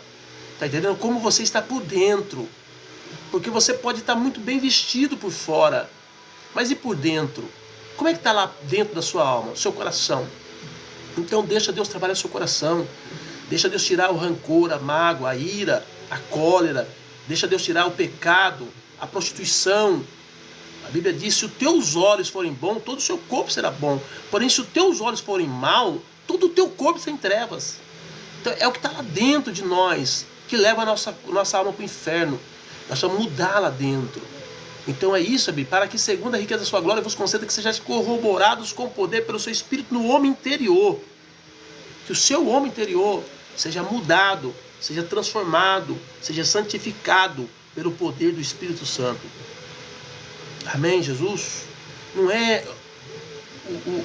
Tá entendendo? Como você está por dentro. Porque você pode estar muito bem vestido por fora. Mas e por dentro? Como é que está lá dentro da sua alma, do seu coração? Então deixa Deus trabalhar seu coração. Deixa Deus tirar o rancor, a mágoa, a ira, a cólera. Deixa Deus tirar o pecado, a prostituição. A Bíblia diz, se os teus olhos forem bons, todo o seu corpo será bom. Porém, se os teus olhos forem mal, todo o teu corpo está em trevas. Então é o que está lá dentro de nós que leva a nossa alma para o inferno. Nós vamos mudar lá dentro. Então é isso, Bíblia, para que segundo a riqueza da sua glória vos conceda que sejais corroborados com poder pelo seu Espírito no homem interior. Que o seu homem interior seja mudado, seja transformado, seja santificado pelo poder do Espírito Santo. Amém, Jesus? Não é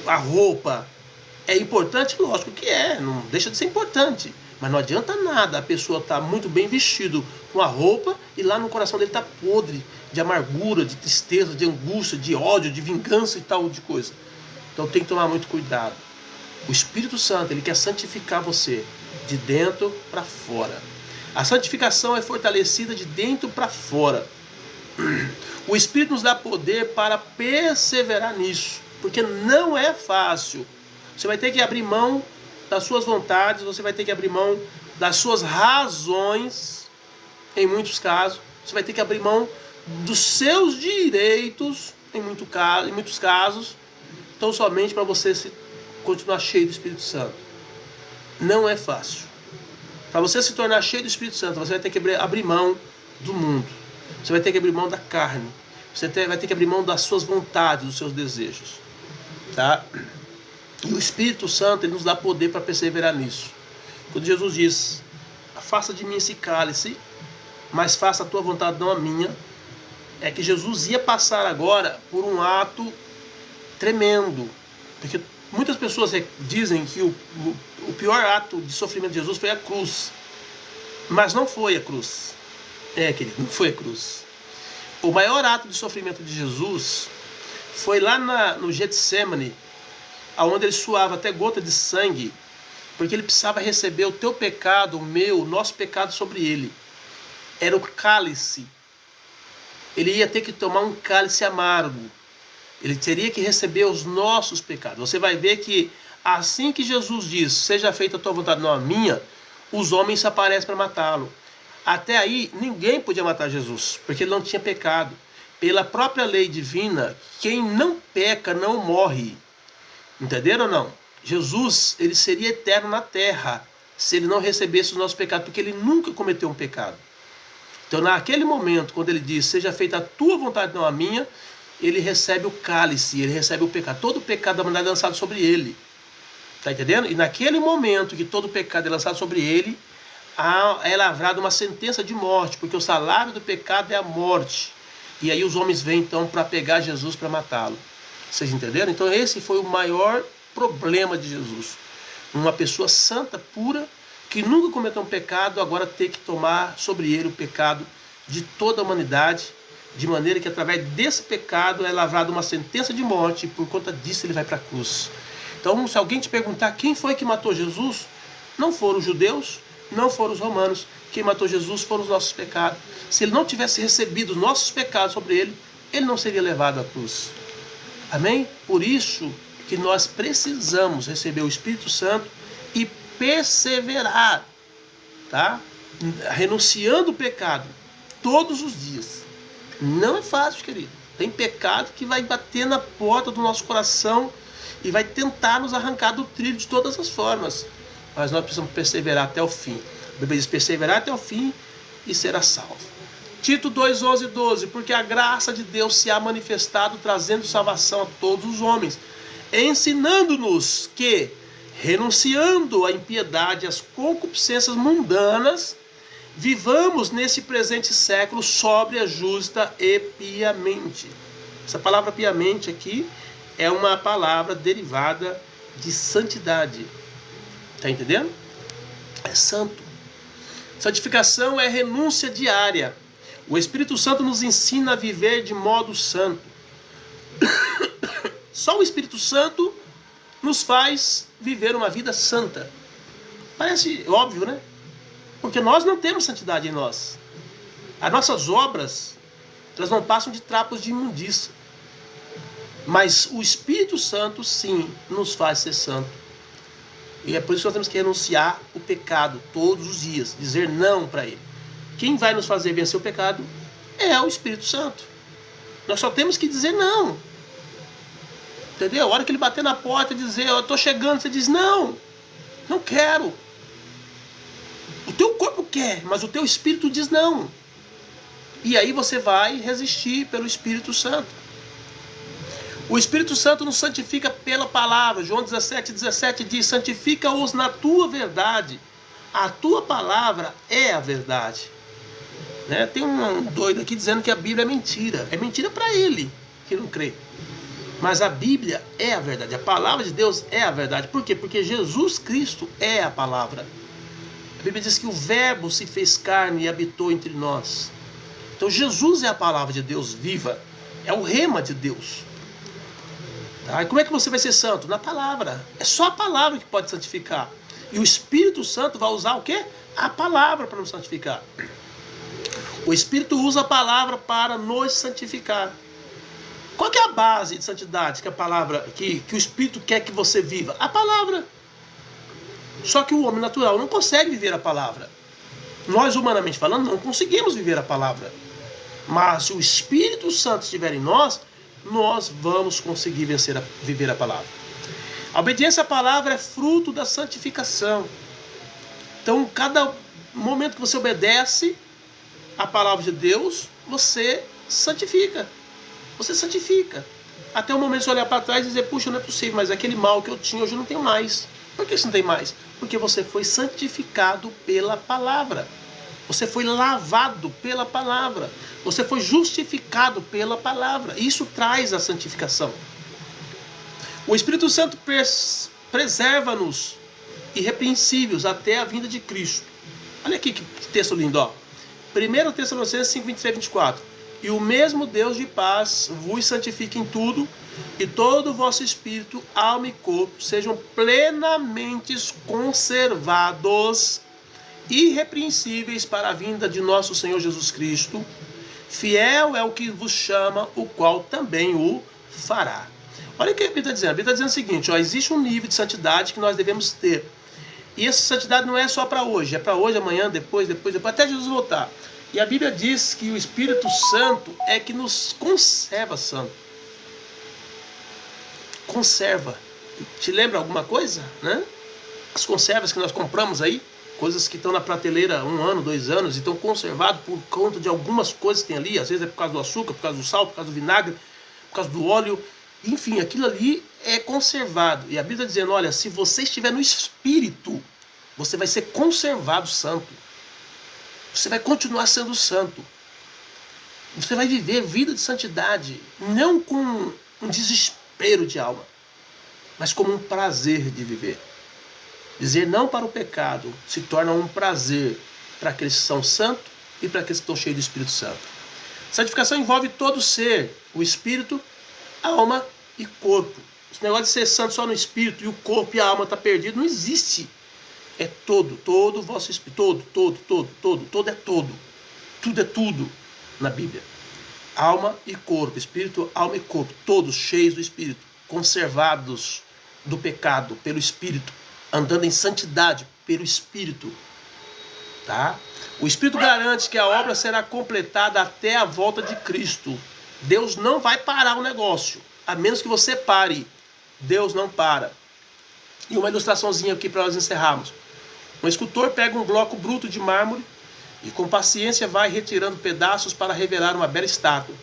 a roupa. É importante? Lógico que é, não deixa de ser importante. Mas não adianta nada a pessoa estar muito bem vestido com a roupa e lá no coração dele está podre de amargura, de tristeza, de angústia, de ódio, de vingança e tal de coisa. Então tem que tomar muito cuidado. O Espírito Santo, ele quer santificar você de dentro para fora. A santificação é fortalecida de dentro para fora. O Espírito nos dá poder para perseverar nisso, porque não é fácil. Você vai ter que abrir mão das suas vontades, você vai ter que abrir mão das suas razões, em muitos casos. Você vai ter que abrir mão dos seus direitos, em muitos casos, tão somente para você continuar cheio do Espírito Santo. Não é fácil. Para você se tornar cheio do Espírito Santo, você vai ter que abrir mão do mundo. Você vai ter que abrir mão da carne. Você vai ter que abrir mão das suas vontades, dos seus desejos. Tá? E o Espírito Santo, ele nos dá poder para perseverar nisso. Quando Jesus diz, afasta de mim esse cálice, mas faça a tua vontade, não a minha, é que Jesus ia passar agora por um ato tremendo. Porque muitas pessoas dizem que o pior ato de sofrimento de Jesus foi a cruz. Mas não foi a cruz. Querido, não foi a cruz. O maior ato de sofrimento de Jesus foi lá no Getsemane, onde ele suava até gota de sangue, porque ele precisava receber o teu pecado, o meu, o nosso pecado sobre ele. Era o cálice. Ele ia ter que tomar um cálice amargo. Ele teria que receber os nossos pecados. Você vai ver que assim que Jesus diz, seja feita a tua vontade, não a minha, os homens se aparecem para matá-lo. Até aí, ninguém podia matar Jesus, porque ele não tinha pecado. Pela própria lei divina, quem não peca não morre. Entenderam ou não? Jesus, ele seria eterno na terra, se ele não recebesse os nossos pecados, porque ele nunca cometeu um pecado. Então, naquele momento, quando ele diz, seja feita a tua vontade, não a minha, ele recebe o cálice, ele recebe o pecado. Todo o pecado da humanidade é lançado sobre ele. Está entendendo? E naquele momento que todo pecado é lançado sobre ele, é lavrada uma sentença de morte, porque o salário do pecado é a morte. E aí os homens vêm então para pegar Jesus para matá-lo. Vocês entenderam? Então esse foi o maior problema de Jesus. Uma pessoa santa, pura, que nunca cometeu um pecado, agora ter que tomar sobre ele o pecado de toda a humanidade, de maneira que através desse pecado é lavrada uma sentença de morte, e por conta disso ele vai para a cruz. Então, se alguém te perguntar quem foi que matou Jesus, não foram os judeus, não foram os romanos. Quem matou Jesus foram os nossos pecados. Se ele não tivesse recebido os nossos pecados sobre ele, ele não seria levado à cruz. Amém? Por isso que nós precisamos receber o Espírito Santo e perseverar, tá? Renunciando o pecado todos os dias. Não é fácil, querido. Tem pecado que vai bater na porta do nosso coração e vai tentar nos arrancar do trilho de todas as formas. Mas nós precisamos perseverar até o fim. A Bíblia diz: perseverar até o fim e será salvo. Tito 2, 11 e 12. Porque a graça de Deus se há manifestado, trazendo salvação a todos os homens, ensinando-nos que, renunciando à impiedade e às concupiscências mundanas, vivamos nesse presente século sóbria, justa e piamente. Essa palavra piamente aqui é uma palavra derivada de santidade. Está entendendo? É santo. Santificação é renúncia diária. O Espírito Santo nos ensina a viver de modo santo. Só o Espírito Santo nos faz viver uma vida santa. Parece óbvio, né? Porque nós não temos santidade em nós. As nossas obras, elas não passam de trapos de imundícia. Mas o Espírito Santo, sim, nos faz ser santo. E é por isso que nós temos que renunciar o pecado todos os dias. Dizer não para ele. Quem vai nos fazer vencer o pecado é o Espírito Santo. Nós só temos que dizer não. Entendeu? A hora que ele bater na porta e dizer: eu estou chegando, você diz: não, não quero. O teu corpo quer, mas o teu espírito diz não. E aí você vai resistir pelo Espírito Santo. O Espírito Santo nos santifica pela palavra. João 17:17 diz: santifica-os na tua verdade. A tua palavra é a verdade. Né? Tem um doido aqui dizendo que a Bíblia é mentira. É mentira para ele que não crê. Mas a Bíblia é a verdade. A palavra de Deus é a verdade. Por quê? Porque Jesus Cristo é a palavra. A Bíblia diz que o Verbo se fez carne e habitou entre nós. Então Jesus é a palavra de Deus viva. É o rema de Deus. Tá? E como é que você vai ser santo? Na palavra. É só a palavra que pode santificar. E o Espírito Santo vai usar o quê? A palavra para nos santificar. O Espírito usa a palavra para nos santificar. Qual que é a base de santidade que a palavra, que o Espírito quer que você viva? A palavra. Só que o homem natural não consegue viver a palavra. Nós, humanamente falando, não conseguimos viver a palavra. Mas se o Espírito Santo estiver em nós, nós vamos conseguir viver a palavra. A obediência à palavra é fruto da santificação. Então, cada momento que você obedece a palavra de Deus, você santifica. Você santifica. Até o momento de você olhar para trás e dizer: puxa, não é possível, mas aquele mal que eu tinha, hoje eu não tenho mais. Por que você não tem mais? Porque você foi santificado pela palavra. Você foi lavado pela palavra. Você foi justificado pela palavra. Isso traz a santificação. O Espírito Santo preserva-nos irrepreensíveis até a vinda de Cristo. Olha aqui que texto lindo, ó. 1 Tessalonicenses 5, 23, 24. E o mesmo Deus de paz vos santifique em tudo, e todo o vosso espírito, alma e corpo sejam plenamente conservados, irrepreensíveis para a vinda de nosso Senhor Jesus Cristo. Fiel é o que vos chama, o qual também o fará. Olha o que a Bíblia está dizendo. A Bíblia está dizendo o seguinte: ó, existe um nível de santidade que nós devemos ter. E essa santidade não é só para hoje, é para hoje, amanhã, depois, até Jesus voltar. E a Bíblia diz que o Espírito Santo é que nos conserva santo. Conserva. Te lembra alguma coisa? Né? As conservas que nós compramos aí, coisas que estão na prateleira 1 ano, 2 anos, e estão conservadas por conta de algumas coisas que tem ali. Às vezes é por causa do açúcar, por causa do sal, por causa do vinagre, por causa do óleo. Enfim, aquilo ali é conservado. E a Bíblia está dizendo, olha, se você estiver no Espírito, você vai ser conservado santo. Você vai continuar sendo santo. Você vai viver vida de santidade, não com um desespero de alma, mas como um prazer de viver. Dizer não para o pecado se torna um prazer para aqueles que são santos e para aqueles que estão cheios do Espírito Santo. Santificação envolve todo ser, o espírito, a alma e corpo. Esse negócio de ser santo só no espírito e o corpo e a alma está perdido, não existe. É todo o vosso espírito, todo é todo. Tudo é tudo na Bíblia. Alma e corpo, espírito, alma e corpo, todos cheios do Espírito, conservados do pecado pelo Espírito, andando em santidade pelo Espírito. Tá? O Espírito garante que a obra será completada até a volta de Cristo. Deus não vai parar o negócio, a menos que você pare. Deus não para. E uma ilustraçãozinha aqui para nós encerrarmos. Um escultor pega um bloco bruto de mármore e com paciência vai retirando pedaços para revelar uma bela estátua.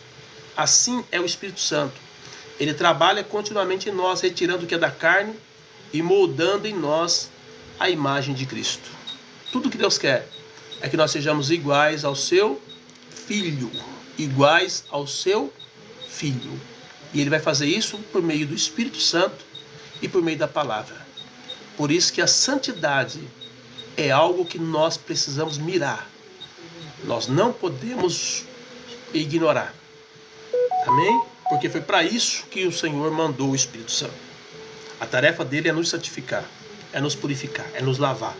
Assim é o Espírito Santo. Ele trabalha continuamente em nós, retirando o que é da carne e moldando em nós a imagem de Cristo. Tudo que Deus quer é que nós sejamos iguais ao seu Filho. Iguais ao seu Filho. E Ele vai fazer isso por meio do Espírito Santo e por meio da palavra. Por isso que a santidade é algo que nós precisamos mirar. Nós não podemos ignorar. Amém? Porque foi para isso que o Senhor mandou o Espírito Santo. A tarefa dele é nos santificar, é nos purificar, é nos lavar,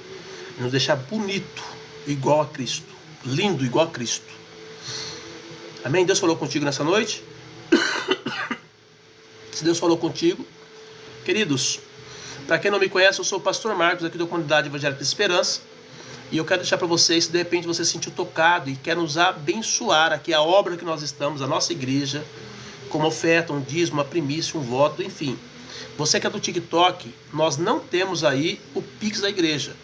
é nos deixar bonito, igual a Cristo, lindo igual a Cristo. Amém? Deus falou contigo nessa noite? Se Deus falou contigo, queridos, para quem não me conhece, eu sou o pastor Marcos, aqui da Comunidade Evangélica de Esperança. E eu quero deixar para vocês, se de repente você se sentiu tocado e quer nos abençoar aqui a obra que nós estamos, a nossa igreja, como oferta, um dízimo, uma primícia, um voto, enfim. Você que é do TikTok, nós não temos aí o Pix da igreja.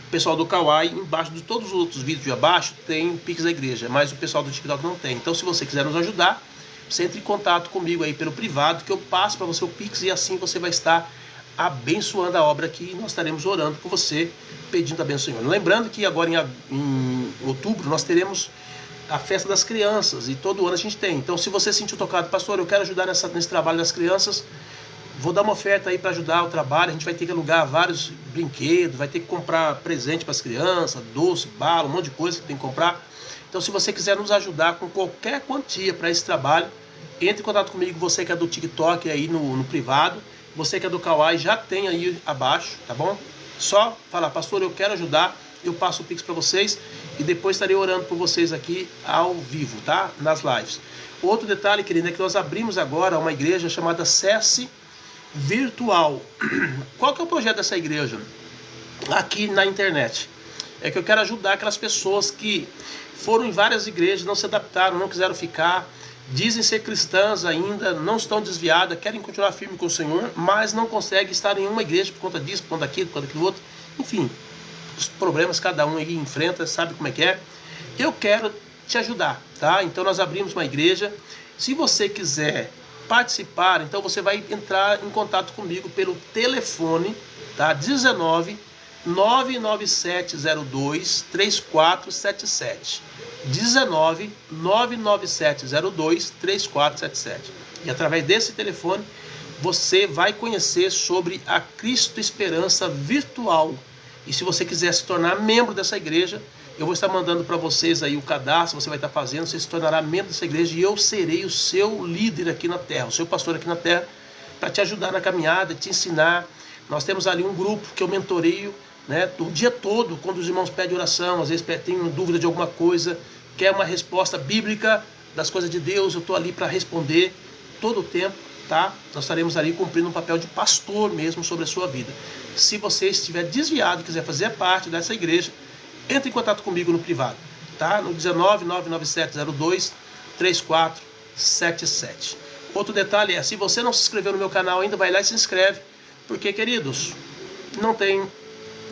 O pessoal do Kawaii, embaixo de todos os outros vídeos de abaixo, tem o Pix da igreja, mas o pessoal do TikTok não tem. Então, se você quiser nos ajudar, você entre em contato comigo aí pelo privado, que eu passo para você o Pix e assim você vai estar abençoando a obra aqui e nós estaremos orando por você, pedindo a bênção do Senhor. Lembrando que agora em outubro nós teremos a festa das crianças e todo ano a gente tem. Então, se você se sentiu tocado, pastor, eu quero ajudar nesse trabalho das crianças, vou dar uma oferta aí para ajudar o trabalho. A gente vai ter que alugar vários brinquedos, vai ter que comprar presente para as crianças, doce, bala, um monte de coisa que tem que comprar. Então, se você quiser nos ajudar com qualquer quantia para esse trabalho, entre em contato comigo. Você que é do TikTok aí no privado, você que é do Kawaii, já tem aí abaixo, tá bom? Só falar, pastor, eu quero ajudar, eu passo o Pix para vocês e depois estarei orando por vocês aqui ao vivo, tá? Nas lives. Outro detalhe, querido, é que nós abrimos agora uma igreja chamada SESI Virtual. Qual que é o projeto dessa igreja? Aqui na internet. É que eu quero ajudar aquelas pessoas que foram em várias igrejas, não se adaptaram, não quiseram ficar, dizem ser cristãs ainda, não estão desviadas, querem continuar firme com o Senhor, mas não conseguem estar em uma igreja por conta disso, por conta daquilo, por conta daquilo outro. Enfim, os problemas cada um aí enfrenta, sabe como é que é. Eu quero te ajudar, tá? Então nós abrimos uma igreja. Se você quiser participar, então você vai entrar em contato comigo pelo telefone, tá? 19 99702 3477. 19 99702 3477. E através desse telefone você vai conhecer sobre a Cristo Esperança Virtual. E se você quiser se tornar membro dessa igreja, eu vou estar mandando para vocês aí o cadastro, você vai estar fazendo, você se tornará membro dessa igreja e eu serei o seu líder aqui na terra, o seu pastor aqui na terra, para te ajudar na caminhada, te ensinar. Nós temos ali um grupo que eu mentoreio, né, o dia todo, quando os irmãos pedem oração, às vezes têm dúvida de alguma coisa, quer uma resposta bíblica das coisas de Deus, eu estou ali para responder todo o tempo, tá? Nós estaremos ali cumprindo um papel de pastor mesmo sobre a sua vida. Se você estiver desviado e quiser fazer parte dessa igreja, entre em contato comigo no privado, tá? No 19 99702 3477. Outro detalhe é, se você não se inscreveu no meu canal ainda, vai lá e se inscreve, porque, queridos, não tem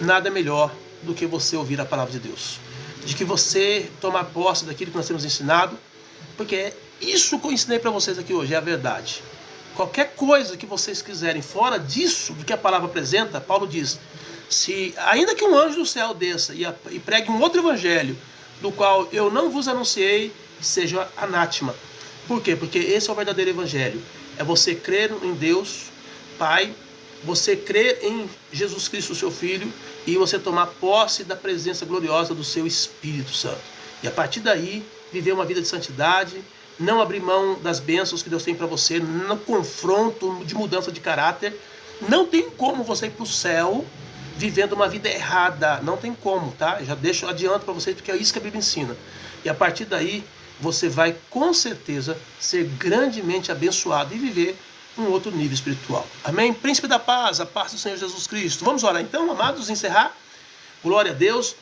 nada melhor do que você ouvir a palavra de Deus, de que você tomar posse daquilo que nós temos ensinado, porque é isso que eu ensinei para vocês aqui hoje, é a verdade. Qualquer coisa que vocês quiserem fora disso, do que a palavra apresenta, Paulo diz, se ainda que um anjo do céu desça e pregue um outro evangelho, do qual eu não vos anunciei, seja anátema. Por quê? Porque esse é o verdadeiro evangelho. É você crer em Deus, Pai, você crer em Jesus Cristo, seu Filho, e você tomar posse da presença gloriosa do seu Espírito Santo. E a partir daí, viver uma vida de santidade, não abrir mão das bênçãos que Deus tem para você, no confronto de mudança de caráter. Não tem como você ir para o céu vivendo uma vida errada. Não tem como, tá? Eu já deixo adianto para vocês, porque é isso que a Bíblia ensina. E a partir daí, você vai com certeza ser grandemente abençoado e viver um outro nível espiritual. Amém? Príncipe da paz, a paz do Senhor Jesus Cristo. Vamos orar então, amados, encerrar. Glória a Deus.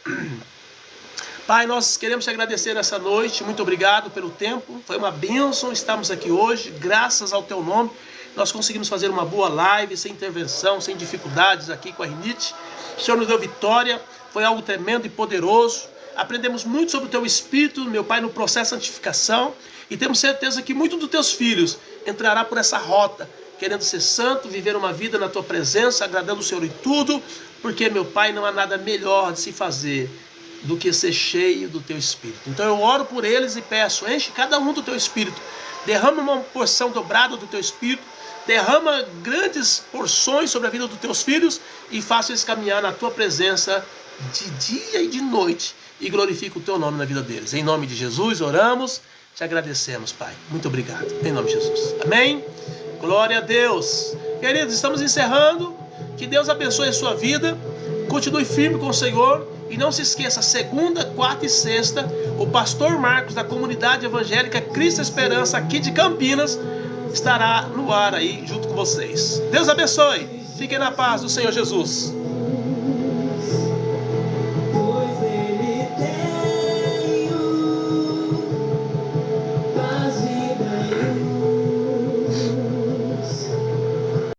Pai, nós queremos te agradecer nessa noite. Muito obrigado pelo tempo. Foi uma bênção estarmos aqui hoje. Graças ao teu nome, nós conseguimos fazer uma boa live, sem intervenção, sem dificuldades aqui com a rinite. O Senhor nos deu vitória. Foi algo tremendo e poderoso. Aprendemos muito sobre o teu Espírito, meu Pai, no processo de santificação. E temos certeza que muitos dos teus filhos entrará por essa rota, querendo ser santo, viver uma vida na tua presença, agradando o Senhor em tudo. Porque, meu Pai, não há nada melhor de se fazer do que ser cheio do teu Espírito. Então eu oro por eles e peço, enche cada um do teu Espírito, derrama uma porção dobrada do teu Espírito, derrama grandes porções sobre a vida dos teus filhos e faça eles caminhar na tua presença de dia e de noite e glorifica o teu nome na vida deles. Em nome de Jesus oramos, te agradecemos, Pai. Muito obrigado. Em nome de Jesus. Amém. Glória a Deus. Queridos, estamos encerrando. Que Deus abençoe a sua vida. Continue firme com o Senhor. E não se esqueça, segunda, quarta e sexta, o pastor Marcos, da comunidade evangélica Cristo Esperança, aqui de Campinas, estará no ar aí junto com vocês. Deus abençoe. Fiquem na paz do Senhor Jesus.